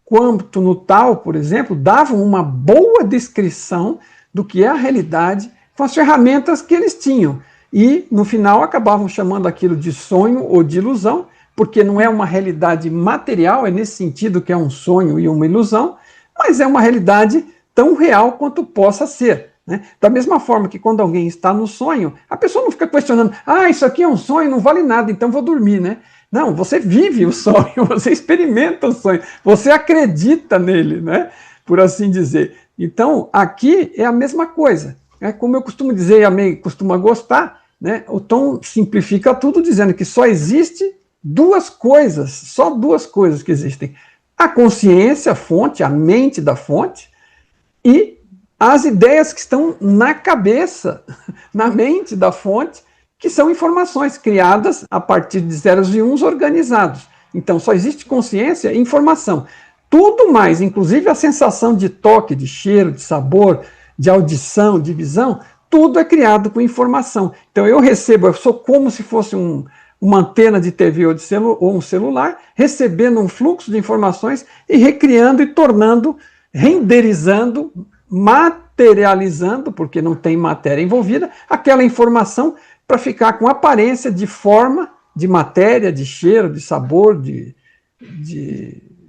quanto no Tao, por exemplo, davam uma boa descrição do que é a realidade com as ferramentas que eles tinham. E, no final, acabavam chamando aquilo de sonho ou de ilusão, porque não é uma realidade material, é nesse sentido que é um sonho e uma ilusão, mas é uma realidade tão real quanto possa ser, né? Da mesma forma que quando alguém está no sonho, a pessoa não fica questionando, isso aqui é um sonho, não vale nada, então vou dormir, né? Não, você vive o sonho, você experimenta o sonho, você acredita nele, né? Por assim dizer. Então, aqui é a mesma coisa. Como eu costumo dizer e a May costuma gostar, né, o Tom simplifica tudo dizendo que só existe só duas coisas que existem. A consciência, a fonte, a mente da fonte, e as ideias que estão na cabeça, na mente da fonte, que são informações criadas a partir de zeros e uns organizados. Então, só existe consciência e informação. Tudo mais, inclusive a sensação de toque, de cheiro, de sabor, de audição, de visão, tudo é criado com informação. Então eu sou como se fosse uma antena de TV ou um celular, recebendo um fluxo de informações e recriando e tornando, renderizando, materializando, porque não tem matéria envolvida, aquela informação para ficar com aparência de forma, de matéria, de cheiro, de sabor, de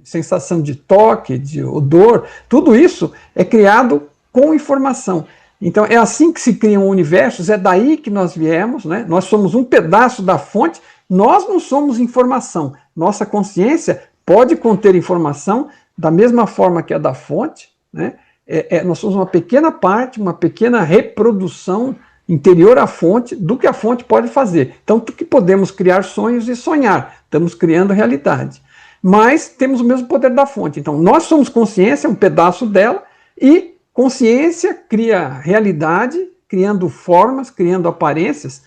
sensação de toque, de odor. Tudo isso é criado com informação. Então, é assim que se criam universos, é daí que nós viemos, né? Nós somos um pedaço da fonte, nós não somos informação. Nossa consciência pode conter informação da mesma forma que a da fonte, né? Nós somos uma pequena parte, uma pequena reprodução interior à fonte do que a fonte pode fazer. Tanto que podemos criar sonhos e sonhar, estamos criando realidade. Mas temos o mesmo poder da fonte. Então, nós somos consciência, um pedaço dela, e consciência cria realidade, criando formas, criando aparências,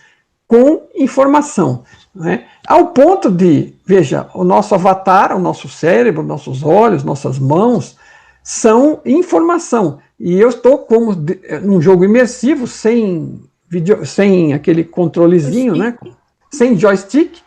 com informação, né? Ao ponto de, veja, o nosso avatar, o nosso cérebro, nossos olhos, nossas mãos, são informação. E eu estou como num jogo imersivo, sem aquele controlezinho, né? Sem joystick,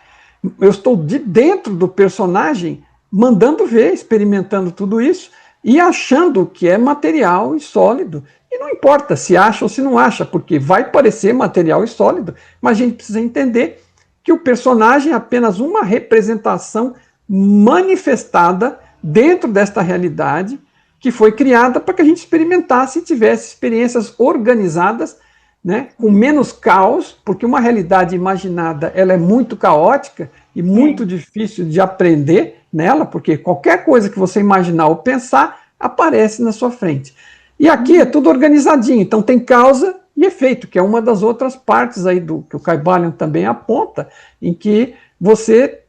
eu estou de dentro do personagem, mandando ver, experimentando tudo isso, e achando que é material e sólido. E não importa se acha ou se não acha, porque vai parecer material e sólido, mas a gente precisa entender que o personagem é apenas uma representação manifestada dentro desta realidade que foi criada para que a gente experimentasse e tivesse experiências organizadas, né, com menos caos, porque uma realidade imaginada ela é muito caótica e muito difícil de aprender nela, porque qualquer coisa que você imaginar ou pensar aparece na sua frente. E aqui é tudo organizadinho, então tem causa e efeito, que é uma das outras partes aí do que o Kybalion também aponta, em que você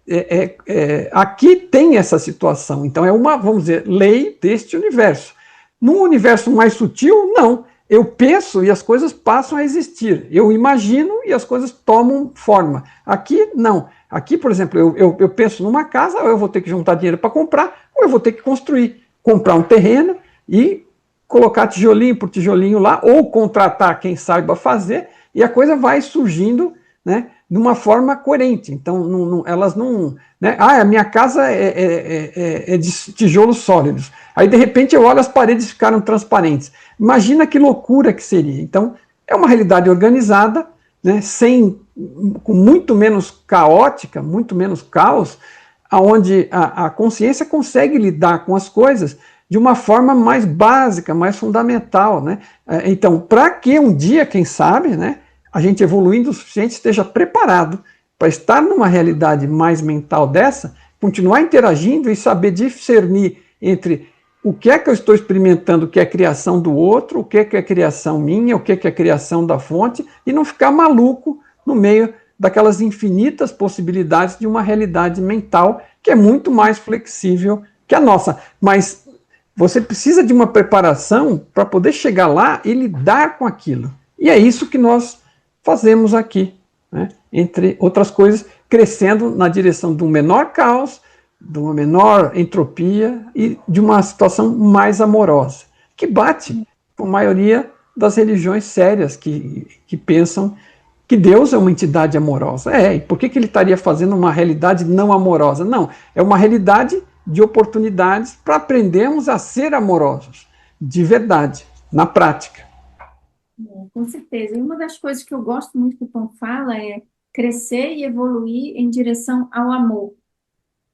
aqui tem essa situação. Então é uma, vamos dizer, lei deste universo. Num universo mais sutil, não. Eu penso e as coisas passam a existir. Eu imagino e as coisas tomam forma. Aqui, não. Aqui, por exemplo, eu penso numa casa, ou eu vou ter que juntar dinheiro para comprar, ou eu vou ter que comprar um terreno e colocar tijolinho por tijolinho lá, ou contratar quem saiba fazer, e a coisa vai surgindo, né, de uma forma coerente. Então, elas não... Né, a minha casa é de tijolos sólidos. Aí, de repente, eu olho, as paredes ficaram transparentes. Imagina que loucura que seria. Então, é uma realidade organizada, né, com muito menos caótica, muito menos caos, onde a consciência consegue lidar com as coisas de uma forma mais básica, mais fundamental, né? Então, para que um dia, quem sabe, né, a gente evoluindo o suficiente esteja preparado para estar numa realidade mais mental dessa, continuar interagindo e saber discernir entre o que é que eu estou experimentando, o que é criação do outro, o que é criação minha, o que é criação da fonte, e não ficar maluco no meio daquelas infinitas possibilidades de uma realidade mental que é muito mais flexível que a nossa. Mas você precisa de uma preparação para poder chegar lá e lidar com aquilo. E é isso que nós fazemos aqui, né? Entre outras coisas, crescendo na direção de um menor caos, de uma menor entropia e de uma situação mais amorosa, que bate com a maioria das religiões sérias que pensam que Deus é uma entidade amorosa. E por que ele estaria fazendo uma realidade não amorosa? Não, é uma realidade de oportunidades para aprendermos a ser amorosos, de verdade, na prática. Com certeza. E uma das coisas que eu gosto muito que o Tom fala é crescer e evoluir em direção ao amor,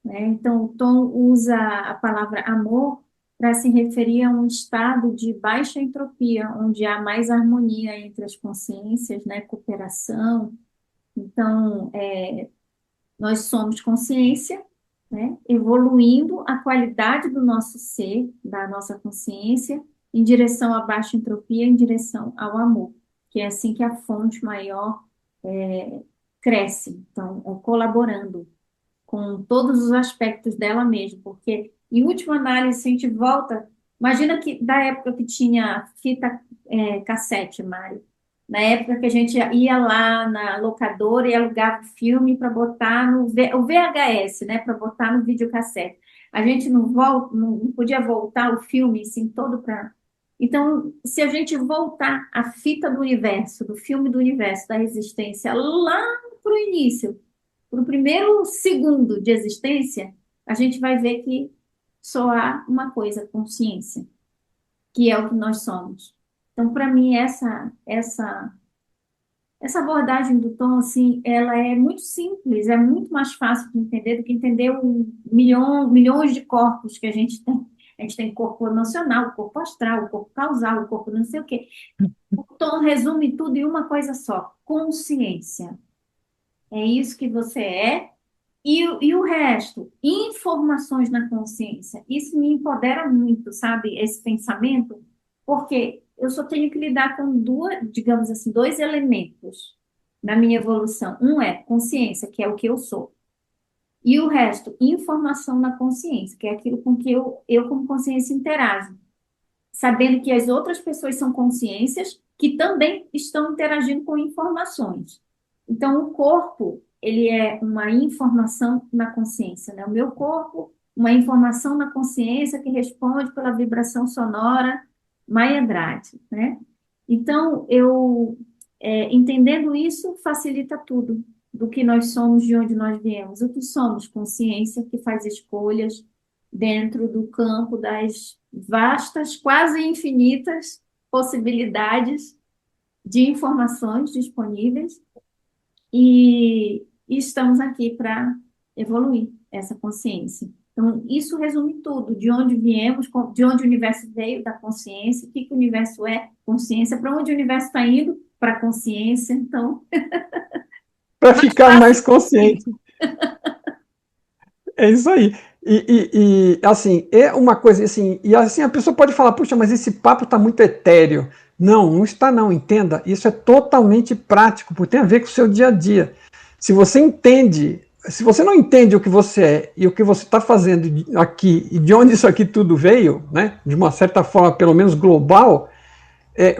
né? Então, o Tom usa a palavra amor para se referir a um estado de baixa entropia, onde há mais harmonia entre as consciências, né? Cooperação. Então, nós somos consciência, né? Evoluindo a qualidade do nosso ser, da nossa consciência, em direção à baixa entropia, em direção ao amor, que é assim que a fonte maior cresce, então, colaborando com todos os aspectos dela mesma, porque, em última análise, se a gente volta, imagina que da época que tinha fita cassete, Mário, na época que a gente ia lá na locadora e alugava o filme para botar o VHS, né, para botar no videocassete. A gente não podia voltar o filme assim todo para. Então, se a gente voltar a fita do universo, do filme do universo, da existência, lá para o início, para o primeiro segundo de existência, a gente vai ver que só há uma coisa, consciência, que é o que nós somos. Então, para mim, essa abordagem do Tom, assim, ela é muito simples, é muito mais fácil de entender do que entender milhões de corpos que a gente tem. A gente tem corpo emocional, corpo astral, corpo causal, corpo não sei o quê. O Tom resume tudo em uma coisa só: consciência. É isso que você é. E o resto, informações na consciência. Isso me empodera muito, sabe? Esse pensamento, porque eu só tenho que lidar com digamos assim, dois elementos na minha evolução. Um é consciência, que é o que eu sou. E o resto, informação na consciência, que é aquilo com que eu como consciência interajo. Sabendo que as outras pessoas são consciências que também estão interagindo com informações. Então, o corpo, ele é uma informação na consciência, né? O meu corpo, uma informação na consciência que responde pela vibração sonora Maya Andrade, né? Então, entendendo isso, facilita tudo do que nós somos, de onde nós viemos. O que somos? Consciência que faz escolhas dentro do campo das vastas, quase infinitas possibilidades de informações disponíveis e estamos aqui para evoluir essa consciência. Então, isso resume tudo, de onde viemos, de onde o universo veio, da consciência, o que o universo é, consciência, para onde o universo está indo, para a consciência, então... para ficar mais consciente. É isso aí. E assim, é uma coisa assim, e assim a pessoa pode falar, puxa, mas esse papo está muito etéreo. Não, não está não, entenda, isso é totalmente prático, porque tem a ver com o seu dia a dia. Se você não entende o que você é e o que você está fazendo aqui, e de onde isso aqui tudo veio, né, de uma certa forma, pelo menos global,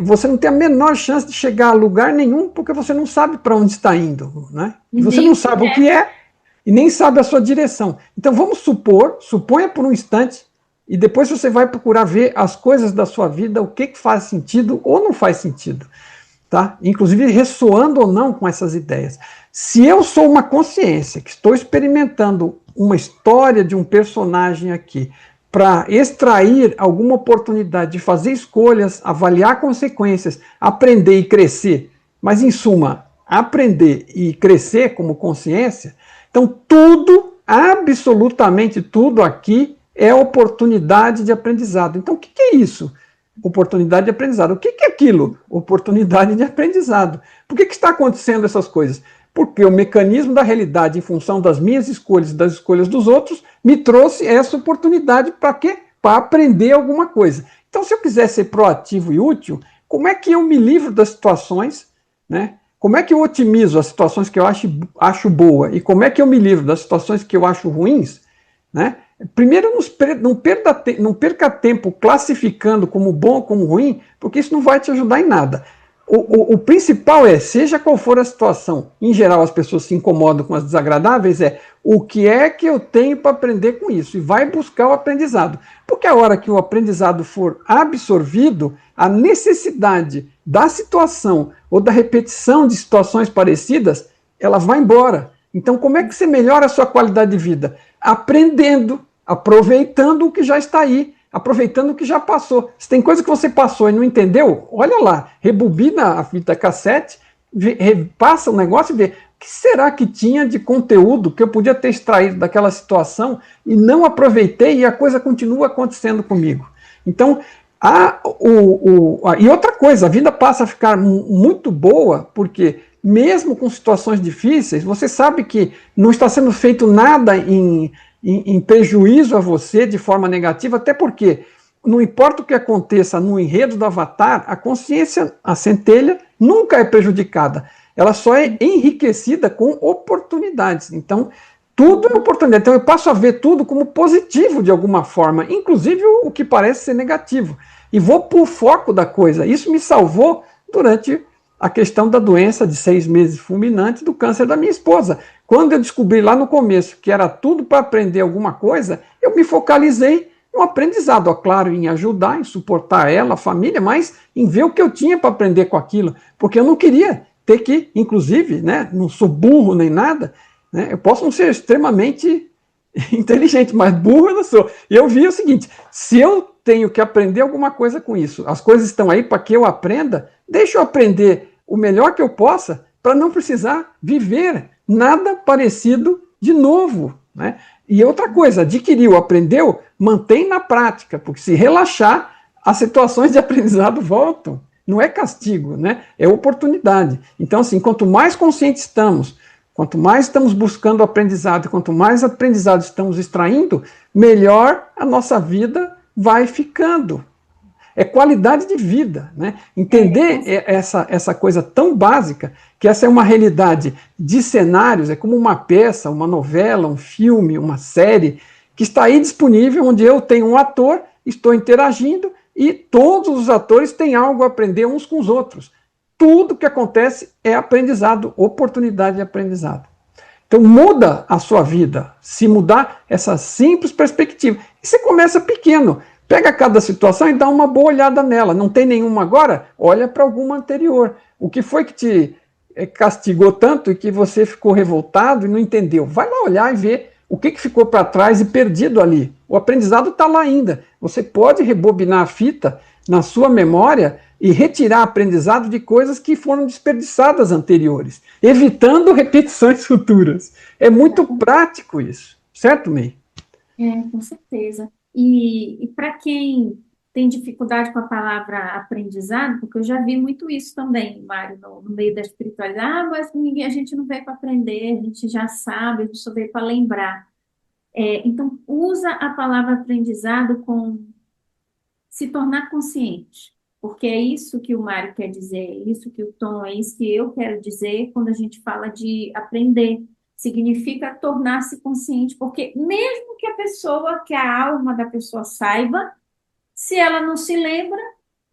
você não tem a menor chance de chegar a lugar nenhum, porque você não sabe para onde está indo, né? E você não sabe o que é, e nem sabe a sua direção. Então vamos suponha por um instante, e depois você vai procurar ver as coisas da sua vida, o que faz sentido ou não faz sentido, tá? Inclusive ressoando ou não com essas ideias. Se eu sou uma consciência que estou experimentando uma história de um personagem aqui, para extrair alguma oportunidade de fazer escolhas, avaliar consequências, aprender e crescer, mas em suma, aprender e crescer como consciência, então tudo, absolutamente tudo aqui é oportunidade de aprendizado. Então, o que é isso? Oportunidade de aprendizado. O que é aquilo? Oportunidade de aprendizado. Por que está acontecendo essas coisas? Porque o mecanismo da realidade, em função das minhas escolhas e das escolhas dos outros, me trouxe essa oportunidade para quê? Para aprender alguma coisa. Então, se eu quiser ser proativo e útil, como é que eu me livro das situações, né? Como é que eu otimizo as situações que eu acho boa e como é que eu me livro das situações que eu acho ruins, né? Primeiro, não perca tempo classificando como bom ou como ruim, porque isso não vai te ajudar em nada. O principal é, seja qual for a situação, em geral as pessoas se incomodam com as desagradáveis, é o que é que eu tenho para aprender com isso, e vai buscar o aprendizado. Porque a hora que o aprendizado for absorvido, a necessidade da situação ou da repetição de situações parecidas, ela vai embora. Então, como é que você melhora a sua qualidade de vida? Aprendendo, aproveitando o que já está aí, aproveitando o que já passou. Se tem coisa que você passou e não entendeu, olha lá, rebobina a fita cassete, repassa o negócio e vê o que será que tinha de conteúdo que eu podia ter extraído daquela situação e não aproveitei e a coisa continua acontecendo comigo. Então, e outra coisa, a vida passa a ficar muito boa porque mesmo com situações difíceis, você sabe que não está sendo feito nada em prejuízo a você de forma negativa, até porque não importa o que aconteça no enredo do Avatar, a consciência, a centelha, nunca é prejudicada. Ela só é enriquecida com oportunidades. Então, tudo é oportunidade. Então, eu passo a ver tudo como positivo de alguma forma, inclusive o que parece ser negativo. E vou para o foco da coisa. Isso me salvou durante a questão da doença de 6 meses fulminante do câncer da minha esposa. Quando eu descobri lá no começo que era tudo para aprender alguma coisa, eu me focalizei no aprendizado, ó, claro, em ajudar, em suportar ela, a família, mas em ver o que eu tinha para aprender com aquilo, porque eu não queria ter que, inclusive, né, não sou burro nem nada, né, eu posso não ser extremamente inteligente, mas burro eu não sou. E eu vi o seguinte, se eu tenho que aprender alguma coisa com isso, as coisas estão aí para que eu aprenda, deixa eu aprender o melhor que eu possa para não precisar viver nada parecido de novo, né? E outra coisa, adquiriu, aprendeu, mantém na prática, porque se relaxar, as situações de aprendizado voltam. Não é castigo, né? É oportunidade. Então, assim, quanto mais conscientes estamos, quanto mais estamos buscando aprendizado, quanto mais aprendizado estamos extraindo, melhor a nossa vida vai ficando. É qualidade de vida, né? Entender essa coisa tão básica, que essa é uma realidade de cenários, é como uma peça, uma novela, um filme, uma série, que está aí disponível, onde eu tenho um ator, estou interagindo, e todos os atores têm algo a aprender uns com os outros. Tudo que acontece é aprendizado, oportunidade de aprendizado. Então muda a sua vida, se mudar essa simples perspectiva. E você começa pequeno. Pega cada situação e dá uma boa olhada nela. Não tem nenhuma agora? Olha para alguma anterior. O que foi que te castigou tanto e que você ficou revoltado e não entendeu? Vai lá olhar e ver o que ficou para trás e perdido ali. O aprendizado está lá ainda. Você pode rebobinar a fita na sua memória e retirar aprendizado de coisas que foram desperdiçadas anteriores, evitando repetições futuras. É muito prático isso. Certo, May? Com certeza. E para quem tem dificuldade com a palavra aprendizado, porque eu já vi muito isso também, Mário, no meio da espiritualidade, mas ninguém, a gente não veio para aprender, a gente já sabe, a gente só veio para lembrar. Então, usa a palavra aprendizado com se tornar consciente, porque é isso que o Mário quer dizer, é isso que o Tom, é isso que eu quero dizer quando a gente fala de aprender. Significa tornar-se consciente, porque mesmo que a pessoa, que a alma da pessoa saiba, se ela não se lembra,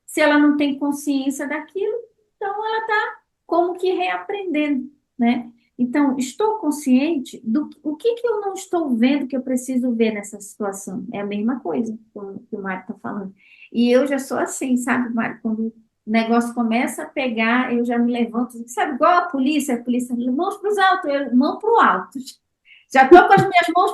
se ela não tem consciência daquilo, então ela está como que reaprendendo, né? Então, estou consciente do o que eu não estou vendo que eu preciso ver nessa situação. É a mesma coisa que o Mário está falando. E eu já sou assim, sabe, Mário? Quando o negócio começa a pegar, eu já me levanto, sabe, igual a polícia, mãos para os altos, mão para o alto. Já estou com as minhas mãos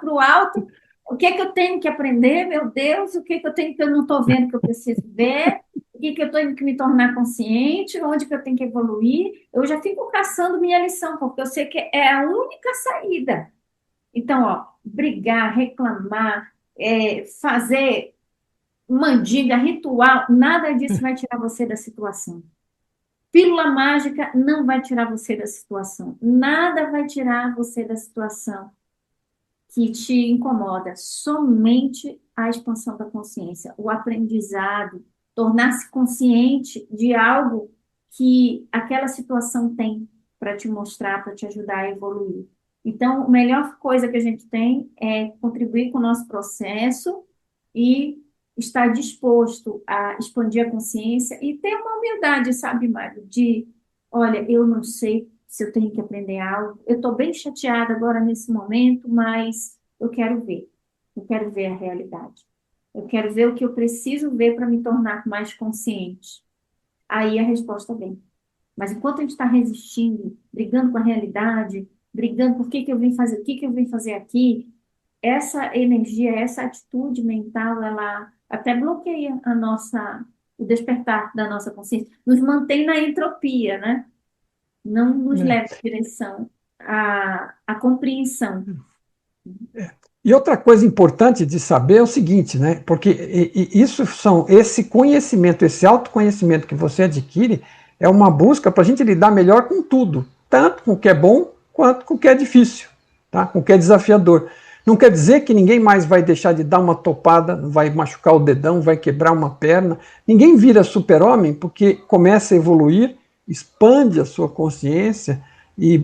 para o alto. O que é que eu tenho que aprender, meu Deus? O que é que eu tenho que eu não estou vendo que eu preciso ver? O que é que eu tenho que me tornar consciente? Onde que eu tenho que evoluir? Eu já fico caçando minha lição, porque eu sei que é a única saída. Então, ó, brigar, reclamar, fazer mandinga, ritual, nada disso vai tirar você da situação. Pílula mágica não vai tirar você da situação. Nada vai tirar você da situação que te incomoda. Somente a expansão da consciência, o aprendizado, tornar-se consciente de algo que aquela situação tem para te mostrar, para te ajudar a evoluir. Então, a melhor coisa que a gente tem é contribuir com o nosso processo e estar disposto a expandir a consciência e ter uma humildade, sabe, Mário, de, olha, eu não sei se eu tenho que aprender algo, eu estou bem chateada agora nesse momento, mas eu quero ver a realidade, eu quero ver o que eu preciso ver para me tornar mais consciente. Aí a resposta vem. Mas enquanto a gente está resistindo, brigando com a realidade, brigando por que que eu vim fazer, o que que eu vim fazer aqui, essa energia, essa atitude mental, ela até bloqueia o despertar da nossa consciência, nos mantém na entropia, né? Não nos leva em direção à compreensão. E outra coisa importante de saber é o seguinte, né? Porque esse conhecimento, esse autoconhecimento que você adquire é uma busca para a gente lidar melhor com tudo, tanto com o que é bom quanto com o que é difícil, tá? Com o que é desafiador. Não quer dizer que ninguém mais vai deixar de dar uma topada, vai machucar o dedão, vai quebrar uma perna. Ninguém vira super-homem porque começa a evoluir, expande a sua consciência e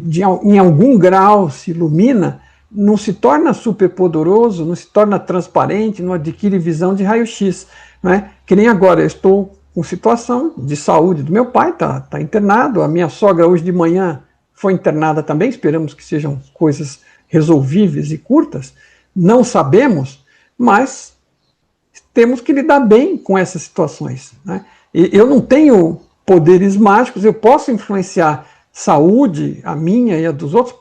em algum grau se ilumina, não se torna superpoderoso, não se torna transparente, não adquire visão de raio-x. Né? Que nem agora, eu estou com situação de saúde do meu pai, tá internado, a minha sogra hoje de manhã foi internada também, esperamos que sejam coisas resolvíveis e curtas, não sabemos, mas temos que lidar bem com essas situações. Né? E eu não tenho poderes mágicos, eu posso influenciar saúde, a minha e a dos outros,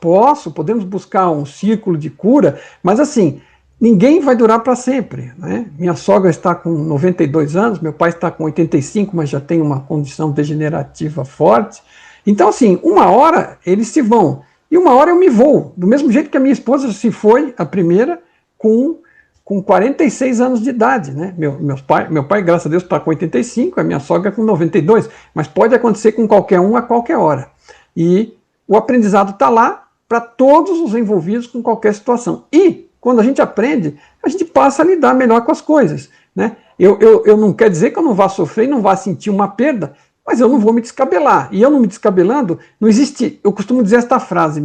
podemos buscar um círculo de cura, mas assim, ninguém vai durar para sempre. Né? Minha sogra está com 92 anos, meu pai está com 85, mas já tem uma condição degenerativa forte. Então, assim, uma hora eles se vão, e uma hora eu me vou. Do mesmo jeito que a minha esposa se foi, a primeira, com 46 anos de idade. Né? Meu pai, graças a Deus, está com 85, a minha sogra com 92, mas pode acontecer com qualquer um a qualquer hora. E o aprendizado está lá para todos os envolvidos com qualquer situação. E, quando a gente aprende, a gente passa a lidar melhor com as coisas. Né? Eu não quer dizer que eu não vá sofrer e não vá sentir uma perda, mas eu não vou me descabelar. E eu não me descabelando, não existe, eu costumo dizer esta frase,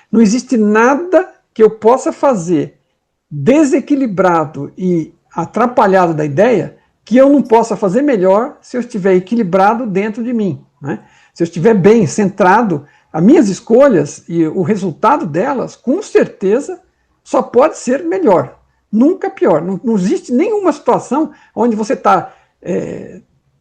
não existe nada que eu possa fazer desequilibrado e atrapalhado da ideia que eu não possa fazer melhor se eu estiver equilibrado dentro de mim. Né? Se eu estiver bem centrado, as minhas escolhas e o resultado delas, com certeza, só pode ser melhor, nunca pior. Não existe nenhuma situação onde você está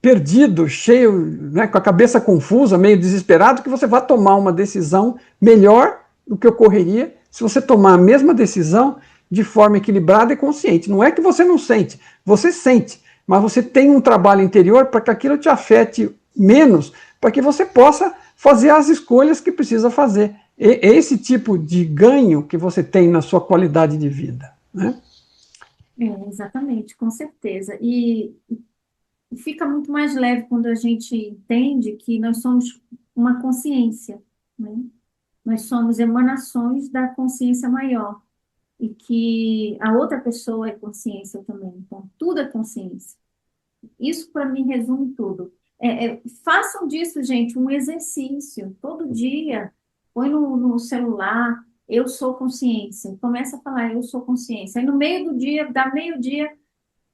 perdido, cheio, né, com a cabeça confusa, meio desesperado, que você vai tomar uma decisão melhor do que ocorreria se você tomar a mesma decisão de forma equilibrada e consciente. Não é que você não sente, você sente, mas você tem um trabalho interior para que aquilo te afete menos, para que você possa fazer as escolhas que precisa fazer. Esse tipo de ganho que você tem na sua qualidade de vida. Né? Exatamente, com certeza. E fica muito mais leve quando a gente entende que nós somos uma consciência, né? Nós somos emanações da consciência maior e que a outra pessoa é consciência também. Então, tudo é consciência. Isso, para mim, resume tudo. Façam disso, gente, um exercício. Todo dia, põe no celular, eu sou consciência. Começa a falar, eu sou consciência. Aí, no meio do dia, dá meio-dia,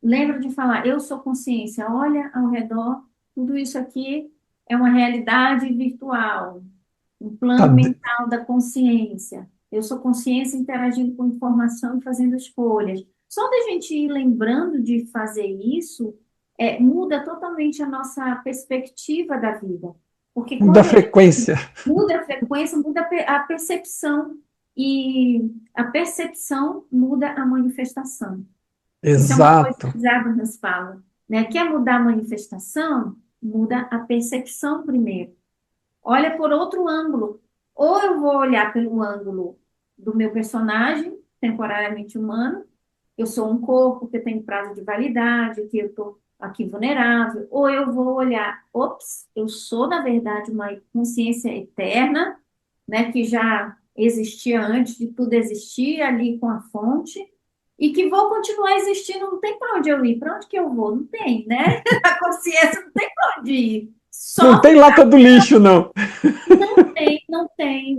lembra de falar, eu sou consciência. Olha ao redor, tudo isso aqui é uma realidade virtual, um Tá, plano mental da consciência. Eu sou consciência interagindo com informação e fazendo escolhas. Só da gente ir lembrando de fazer isso, muda totalmente a nossa perspectiva da vida. Porque da quando a gente frequência. muda a frequência, muda a percepção. E a percepção muda a manifestação. Isso é uma coisa Exato. que os Abrahams falam, né? Quer mudar a manifestação? Muda a percepção primeiro. Olha por outro ângulo. Ou eu vou olhar pelo ângulo do meu personagem, temporariamente humano, eu sou um corpo que tem prazo de validade, que eu estou aqui vulnerável, ou eu vou olhar, ops, eu sou, na verdade, uma consciência eterna, né, que já existia antes de tudo existir, ali com a fonte, e que vou continuar existindo, não tem para onde eu ir, para onde que eu vou? Não tem, né? A consciência não tem para onde ir. Não Só tem lata do lixo, não.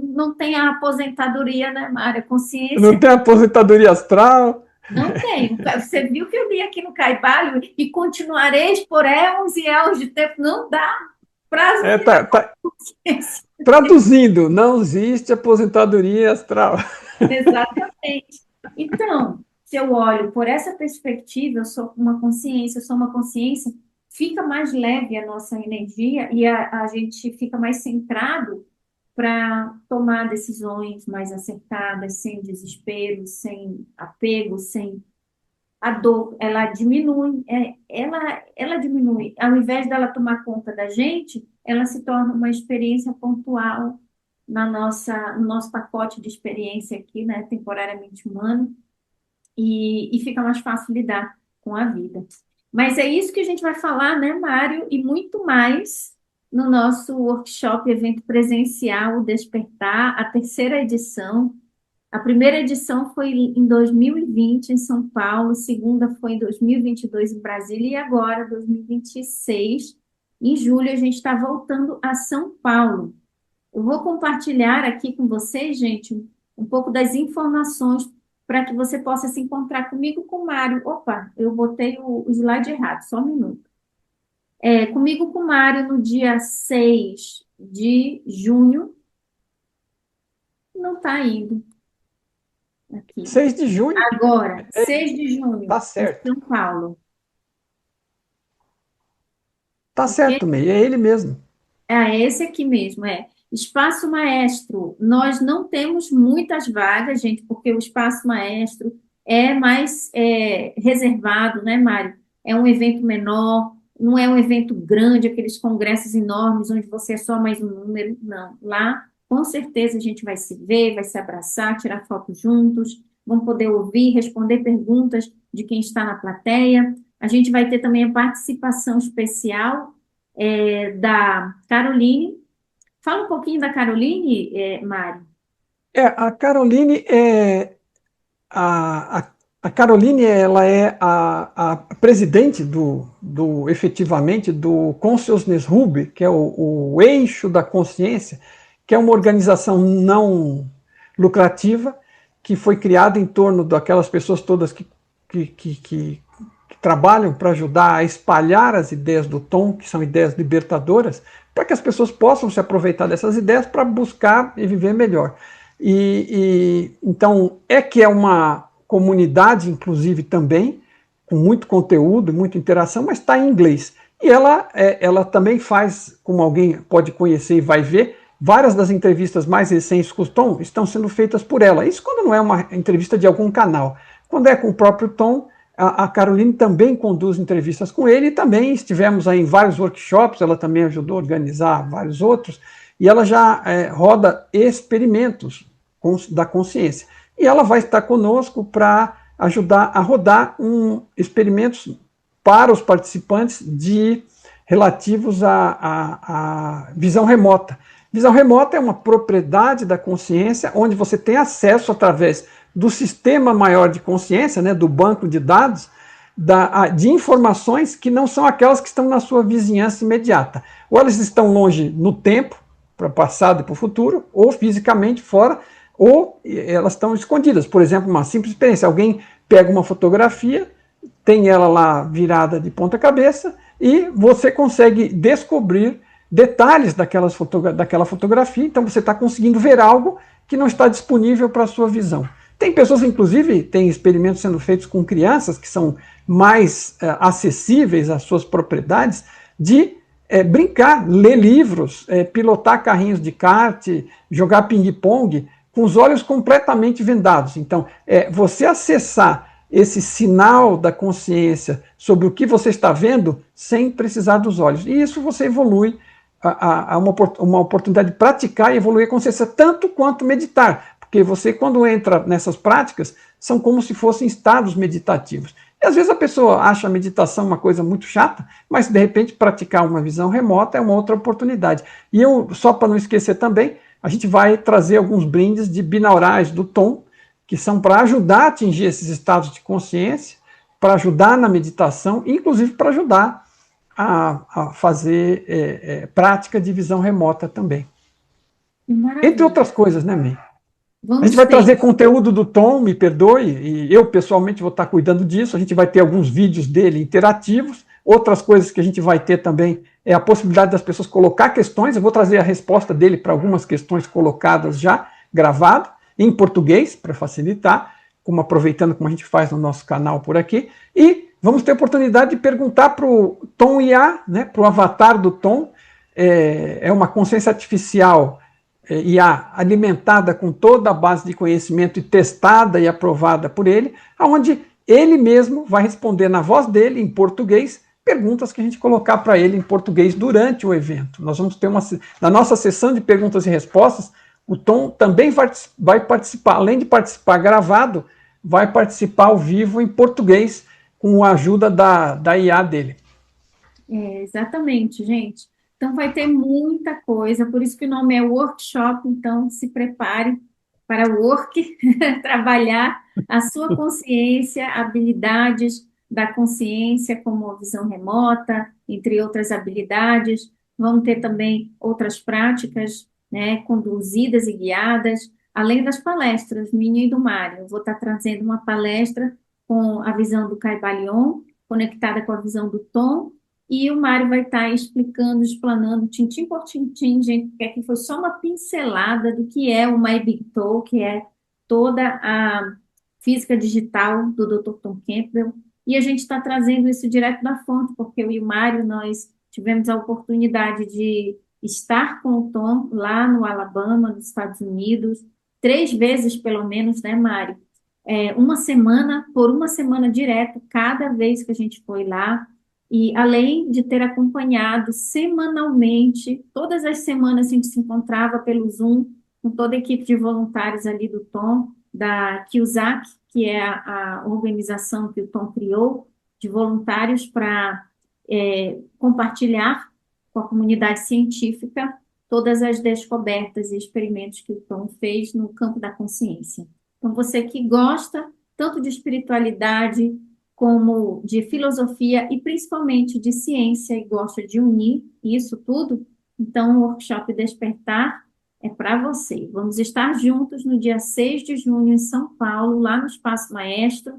não tem a aposentadoria, né, Mária? Não Consciência tem aposentadoria astral. não tem. Você viu que eu li aqui no Caibalho e continuareis por éons e éons de tempo. Não dá prazo É, final. tá traduzindo, não existe aposentadoria astral. Exatamente. Então, se eu olho por essa perspectiva, eu sou uma consciência, eu sou uma consciência, fica mais leve a nossa energia e a gente fica mais centrado para tomar decisões mais acertadas, sem desespero, sem apego, sem a dor, ela diminui, ela diminui. Ao invés dela tomar conta da gente, ela se torna uma experiência pontual no nosso pacote de experiência aqui, né, temporariamente humano, e fica mais fácil lidar com a vida. Mas é isso que a gente vai falar, né, Mário, e muito mais no nosso workshop, evento presencial, o Despertar, a terceira edição. A primeira edição foi em 2020 em São Paulo, a segunda foi em 2022 em Brasília e agora, 2026, em julho, a gente está voltando a São Paulo. Eu vou compartilhar aqui com vocês, gente, um pouco das informações para que você possa se encontrar comigo com o Mário. Opa, eu botei o slide errado, só um minuto. Comigo com o Mário no dia 6 de junho. Não está indo aqui. 6 de junho? Agora, 6 de junho, Tá em certo. São Paulo, Tá ok? certo, May, é ele mesmo. É esse aqui mesmo, é. Espaço Maestro. Nós não temos muitas vagas, gente, porque o Espaço Maestro é mais reservado, né, Mário? É um evento menor, não é um evento grande, aqueles congressos enormes onde você é só mais um número, não. Lá, com certeza, a gente vai se ver, vai se abraçar, tirar fotos juntos, vão poder ouvir, responder perguntas de quem está na plateia. A gente vai ter também a participação especial da Caroline. Fala um pouquinho da Caroline, Mari. A Caroline a Caroline, ela é a presidente efetivamente do Consciousness Hub, que é o eixo da consciência, que é uma organização não lucrativa que foi criada em torno daquelas pessoas todas que trabalham para ajudar a espalhar as ideias do Tom, que são ideias libertadoras, para que as pessoas possam se aproveitar dessas ideias para buscar e viver melhor. Então, que é uma comunidade, inclusive, também, com muito conteúdo, muita interação, mas está em inglês. E ela também faz, como alguém pode conhecer e vai ver, várias das entrevistas mais recentes com o Tom estão sendo feitas por ela. Isso quando não é uma entrevista de algum canal. Quando é com o próprio Tom, a Caroline também conduz entrevistas com ele, e também estivemos aí em vários workshops, ela também ajudou a organizar vários outros, e ela já roda experimentos da consciência. E ela vai estar conosco para ajudar a rodar experimentos para os participantes relativos à visão remota. Visão remota é uma propriedade da consciência onde você tem acesso através do sistema maior de consciência, né, do banco de dados, de informações que não são aquelas que estão na sua vizinhança imediata. Ou elas estão longe no tempo, para o passado e para o futuro, ou fisicamente fora, ou elas estão escondidas. Por exemplo, uma simples experiência, alguém pega uma fotografia, tem ela lá virada de ponta cabeça, e você consegue descobrir detalhes daquela fotografia, então você está conseguindo ver algo que não está disponível para a sua visão. Tem pessoas, inclusive, tem experimentos sendo feitos com crianças que são mais acessíveis às suas propriedades, de brincar, ler livros, pilotar carrinhos de kart, jogar ping-pong, com os olhos completamente vendados. Então, você acessar esse sinal da consciência sobre o que você está vendo sem precisar dos olhos. E isso você evolui a uma oportunidade de praticar e evoluir a consciência tanto quanto meditar. porque você, quando entra nessas práticas, são como se fossem estados meditativos. E às vezes a pessoa acha a meditação uma coisa muito chata, mas de repente praticar uma visão remota é uma outra oportunidade. E eu, só para não esquecer também, a gente vai trazer alguns brindes de binaurais do Tom, que são para ajudar a atingir esses estados de consciência, para ajudar na meditação, inclusive para ajudar a fazer prática de visão remota também. Entre Maravilha. outras coisas, né, May? A gente Vamos vai ter. trazer conteúdo do Tom, me perdoe, e eu pessoalmente vou estar cuidando disso. A gente vai ter alguns vídeos dele interativos. Outras coisas que a gente vai ter também é a possibilidade das pessoas colocar questões. Eu vou trazer a resposta dele para algumas questões colocadas já, gravado, em português, para facilitar, como aproveitando como a gente faz no nosso canal por aqui. E vamos ter a oportunidade de perguntar para o Tom IA, né, para o avatar do Tom. É uma consciência artificial IA alimentada com toda a base de conhecimento e testada e aprovada por ele, aonde ele mesmo vai responder na voz dele, em português, perguntas que a gente colocar para ele em português durante o evento. Nós vamos ter na nossa sessão de perguntas e respostas, o Tom também vai participar, além de participar gravado, vai participar ao vivo em português, com a ajuda da IA dele. Exatamente, gente. Então vai ter muita coisa, por isso que o nome é workshop, então se prepare para o work, trabalhar a sua consciência, habilidades da consciência, como a visão remota, entre outras habilidades. Vamos ter também outras práticas, né, conduzidas e guiadas, além das palestras, minha e do Mário. Eu vou estar trazendo uma palestra com a visão do Caibalion, conectada com a visão do Tom, e o Mário vai estar explicando, explanando, tintim por tintim, gente, porque aqui foi só uma pincelada do que é o MyBigTool, que é toda a física digital do Dr. Tom Campbell. E a gente está trazendo isso direto da fonte, porque eu e o Mário, nós tivemos a oportunidade de estar com o Tom lá no Alabama, nos Estados Unidos, 3 vezes pelo menos, né, Mário? Uma semana, por uma semana direto, cada vez que a gente foi lá, e além de ter acompanhado semanalmente, todas as semanas a gente se encontrava pelo Zoom, com toda a equipe de voluntários ali do Tom, da Kiyosaki, que é a organização que o Tom criou, de voluntários para compartilhar com a comunidade científica todas as descobertas e experimentos que o Tom fez no campo da consciência. Então, você que gosta tanto de espiritualidade, como de filosofia e principalmente de ciência e gosta de unir isso tudo, então o workshop Despertar é para você. Vamos estar juntos no dia 6 de junho em São Paulo, lá no Espaço Maestro.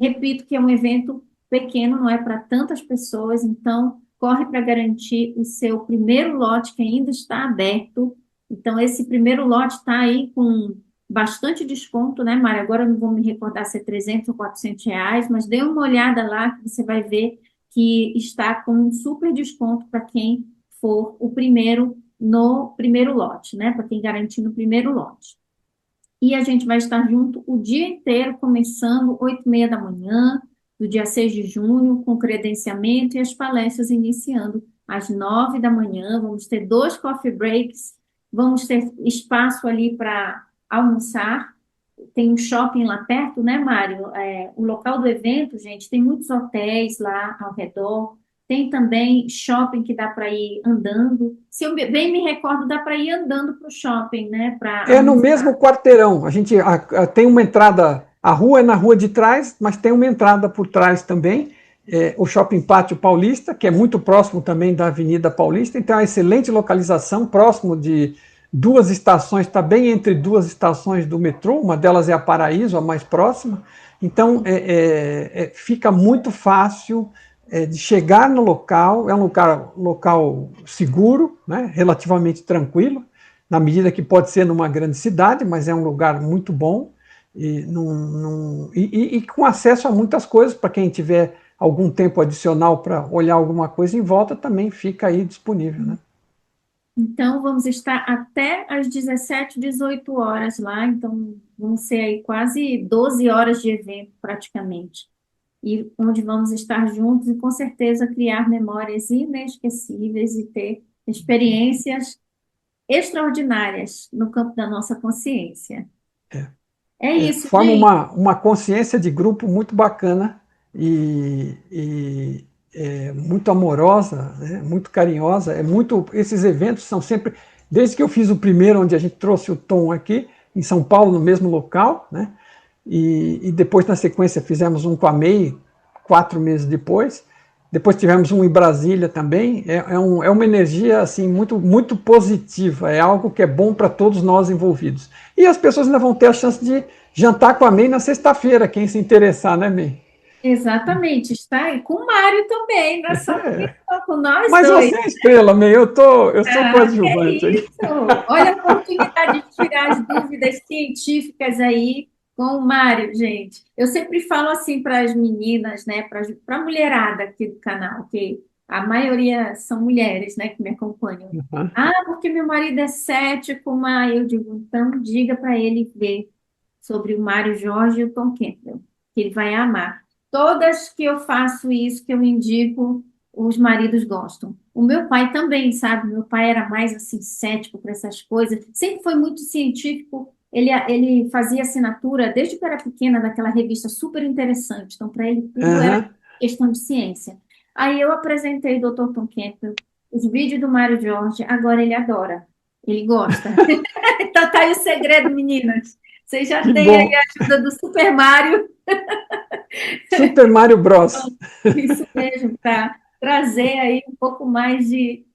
Repito que é um evento pequeno, não é para tantas pessoas, então corre para garantir o seu primeiro lote que ainda está aberto. Então esse primeiro lote está aí com bastante desconto, né, Mari? Agora eu não vou me recordar se é 300 ou 400 reais, mas dê uma olhada lá que você vai ver que está com um super desconto para quem for o primeiro no primeiro lote, né? Para quem garantir no primeiro lote. E a gente vai estar junto o dia inteiro, começando 8h30 da manhã, do dia 6 de junho, com credenciamento e as palestras iniciando às 9 da manhã. Vamos ter 2 coffee breaks, vamos ter espaço ali para almoçar. Tem um shopping lá perto, né, Mário? O local do evento, gente, tem muitos hotéis lá ao redor. Tem também shopping que dá para ir andando. Se eu bem me recordo, dá para ir andando para o shopping, né? Para É no mesmo almoçar. quarteirão. A gente tem uma entrada, a rua é na rua de trás, mas tem uma entrada por trás também. O Shopping Pátio Paulista, que é muito próximo também da Avenida Paulista, então é uma excelente localização, próximo de 2 estações, está bem entre 2 estações do metrô, uma delas é a Paraíso, a mais próxima, então fica muito fácil de chegar no local, é um local seguro, né, relativamente tranquilo, na medida que pode ser numa grande cidade, mas é um lugar muito bom e com acesso a muitas coisas para quem tiver algum tempo adicional para olhar alguma coisa em volta, também fica aí disponível, né? Então, vamos estar até às 17, 18 horas lá. Então, vão ser aí quase 12 horas de evento, praticamente. E onde vamos estar juntos e, com certeza, criar memórias inesquecíveis e ter experiências extraordinárias no campo da nossa consciência. É isso, Forma gente. uma consciência de grupo muito bacana e muito amorosa, né? Muito carinhosa. Esses eventos são sempre, desde que eu fiz o primeiro, onde a gente trouxe o Tom aqui, em São Paulo, no mesmo local, né? E depois, na sequência, fizemos um com a MEI, 4 meses depois. Depois tivemos um em Brasília também. É uma energia assim muito, muito positiva. É algo que é bom para todos nós envolvidos. E as pessoas ainda vão ter a chance de jantar com a MEI na sexta-feira, quem se interessar, né, MEI? Exatamente, está aí com o Mário também, não é só comigo, não, com nós Mas dois. você é estrela, MEI. Eu sou Ah, que é coadjuvante aqui. isso! Olha a oportunidade de tirar as dúvidas científicas aí com o Mário, gente. Eu sempre falo assim para as meninas, né, para a mulherada aqui do canal, que a maioria são mulheres, né, que me acompanham. Uhum. Ah, porque meu marido é cético, mas eu digo, então diga para ele ver sobre o Mário Jorge e o Tom Campbell, que ele vai amar. Todas que eu faço isso, que eu indico, os maridos gostam. O meu pai também, sabe? Meu pai era mais assim cético para essas coisas, sempre foi muito científico. Ele fazia assinatura desde que eu era pequena daquela revista super interessante. Então, para ele tudo era Uhum. questão de ciência. Aí eu apresentei o Dr. Tom Campbell, os vídeos do Mário Jorge, agora ele adora, ele gosta. Então tá aí o segredo, meninas. Vocês já Que têm aí bom. a ajuda do Super Mario, Super Mario Bros. isso mesmo, para trazer aí um pouco mais de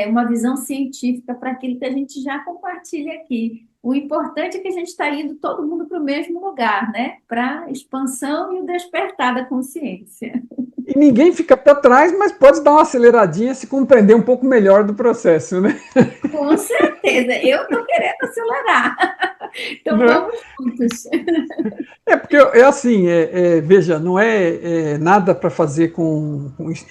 uma visão científica para aquilo que a gente já compartilha aqui. O importante é que a gente está indo todo mundo para o mesmo lugar, né? Para a expansão e o despertar da consciência. E ninguém fica para trás, mas pode dar uma aceleradinha se compreender um pouco melhor do processo, né? Com certeza, eu estou querendo acelerar. Então Não é? vamos juntos. Porque é assim, veja, não é nada para fazer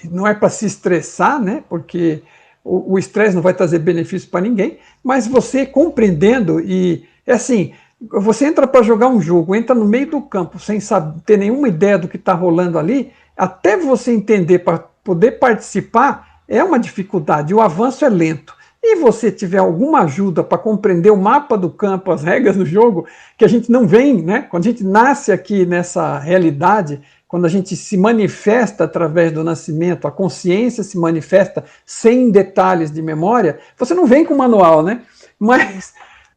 não é para se estressar, né? Porque o estresse não vai trazer benefício para ninguém, mas você compreendendo e é assim, você entra para jogar um jogo, entra no meio do campo sem saber, ter nenhuma ideia do que está rolando ali, até você entender para poder participar é uma dificuldade, o avanço é lento. E você tiver alguma ajuda para compreender o mapa do campo, as regras do jogo, que a gente não vem, né? Quando a gente nasce aqui nessa realidade, quando a gente se manifesta através do nascimento, a consciência se manifesta sem detalhes de memória, você não vem com manual, né?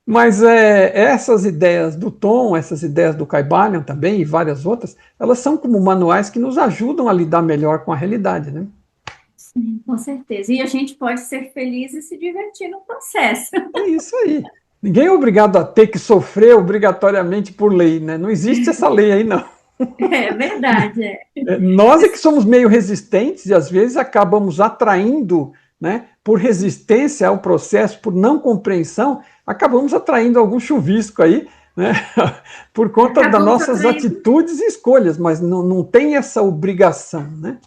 Mas essas ideias do Tom, essas ideias do Caibalion também e várias outras, elas são como manuais que nos ajudam a lidar melhor com a realidade, né? Sim, com certeza. E a gente pode ser feliz e se divertir no processo. É isso aí. Ninguém é obrigado a ter que sofrer obrigatoriamente por lei, né? Não existe essa lei aí, não. É verdade, é. Nós é que somos meio resistentes e às vezes acabamos atraindo, né, por resistência ao processo, por não compreensão, acabamos atraindo algum chuvisco aí, né, por conta das Acabamos nossas atraindo, atitudes e escolhas, mas não tem essa obrigação, né?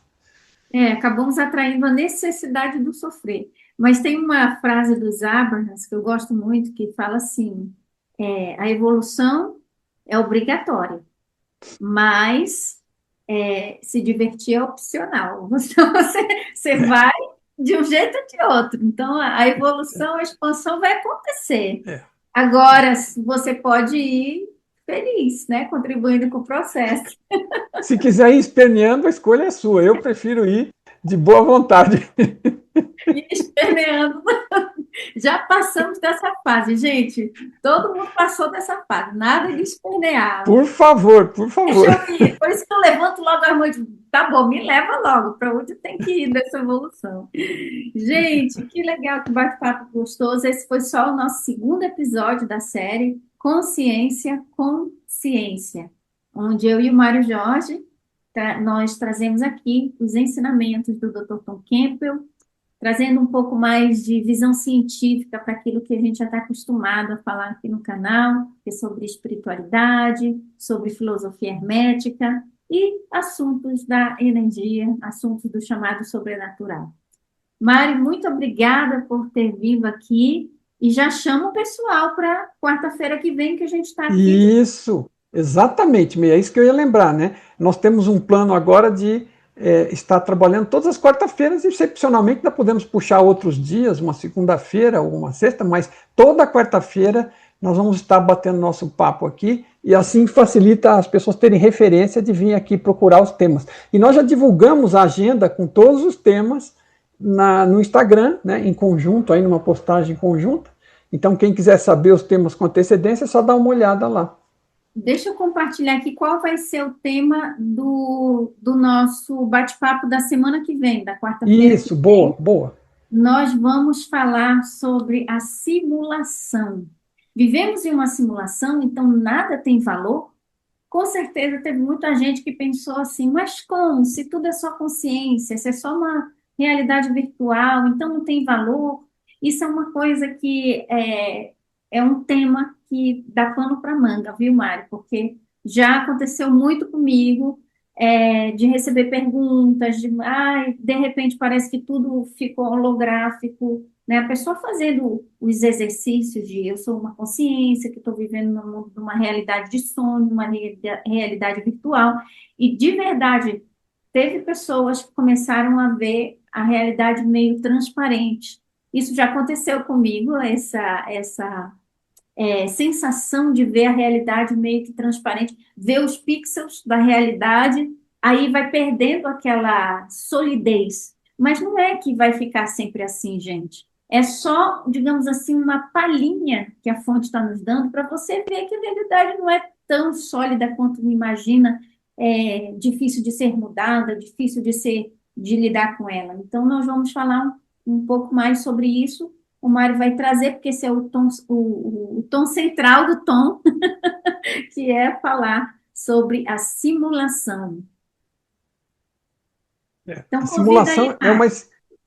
acabamos atraindo a necessidade do sofrer. Mas tem uma frase dos Abrahams que eu gosto muito, que fala assim: a evolução é obrigatória, mas se divertir é opcional. Então, você vai de um jeito ou de outro. Então, a evolução, a expansão vai acontecer. É. Agora, você pode ir feliz, né? Contribuindo com o processo. Se quiser ir esperneando, a escolha é sua. Eu prefiro ir de boa vontade. E esperneando. Já passamos dessa fase, gente. Todo mundo passou dessa fase. Nada de espernear. Por favor, por Deixa favor. eu ir. Por isso que eu levanto logo as mãos. Tá bom, me leva logo para onde tem que ir nessa evolução. Gente, que legal, que bate-papo gostoso. Esse foi só o nosso segundo episódio da série Consciência com Ciência, onde eu e o Mário Jorge, nós trazemos aqui os ensinamentos do Dr. Tom Campbell, trazendo um pouco mais de visão científica para aquilo que a gente já está acostumado a falar aqui no canal, que é sobre espiritualidade, sobre filosofia hermética e assuntos da energia, assuntos do chamado sobrenatural. Mari, muito obrigada por ter vindo aqui e já chama o pessoal para quarta-feira que vem que a gente está aqui. Isso, exatamente, Meia, é isso que eu ia lembrar, né? Nós temos um plano agora de estar trabalhando todas as quarta-feiras, excepcionalmente ainda podemos puxar outros dias, uma segunda-feira ou uma sexta, mas toda quarta-feira nós vamos estar batendo nosso papo aqui, e assim facilita as pessoas terem referência de vir aqui procurar os temas. E nós já divulgamos a agenda com todos os temas no Instagram, né, em conjunto, aí numa postagem conjunta. Então, quem quiser saber os temas com antecedência, é só dar uma olhada lá. Deixa eu compartilhar aqui qual vai ser o tema do nosso bate-papo da semana que vem, da quarta-feira que Isso, boa, vem. boa. Nós vamos falar sobre a simulação. Vivemos em uma simulação, então nada tem valor? Com certeza teve muita gente que pensou assim, mas como? Se tudo é só consciência, se é só uma realidade virtual, então não tem valor. Isso é uma coisa que é um tema que dá pano para manga, viu, Mário? Porque já aconteceu muito comigo, de receber perguntas, de repente parece que tudo ficou holográfico, né? A pessoa fazendo os exercícios de eu sou uma consciência que estou vivendo numa realidade de sonho, uma realidade virtual, e de verdade teve pessoas que começaram a ver a realidade meio transparente. Isso já aconteceu comigo, essa sensação de ver a realidade meio que transparente, ver os pixels da realidade, aí vai perdendo aquela solidez. Mas não é que vai ficar sempre assim, gente. É só, digamos assim, uma palhinha que a fonte está nos dando para você ver que a realidade não é tão sólida quanto imagina, difícil de ser mudada, difícil de lidar com ela. Então, nós vamos falar um pouco mais sobre isso. O Mário vai trazer, porque esse é o tom central do tom, que é falar sobre a simulação. Então, A convida aí, simulação Mário.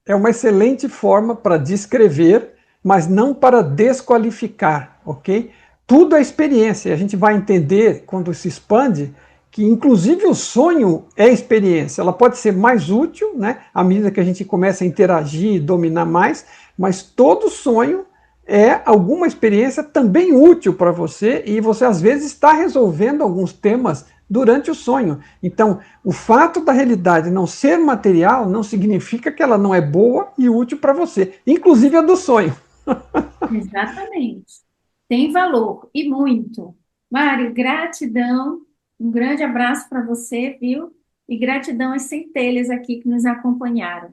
é uma excelente forma para descrever, mas não para desqualificar, ok? Tudo é experiência. A gente vai entender, quando se expande, que inclusive o sonho é experiência. Ela pode ser mais útil, né, à medida que a gente começa a interagir e dominar mais, mas todo sonho é alguma experiência também útil para você, e você às vezes está resolvendo alguns temas durante o sonho. Então, o fato da realidade não ser material não significa que ela não é boa e útil para você, inclusive a do sonho. Exatamente. Tem valor, e muito. Mário, gratidão. Um grande abraço para você, viu? E gratidão às centelhas aqui que nos acompanharam.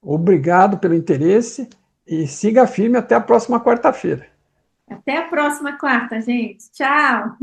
Obrigado pelo interesse e siga firme até a próxima quarta-feira. Até a próxima quarta, gente. Tchau!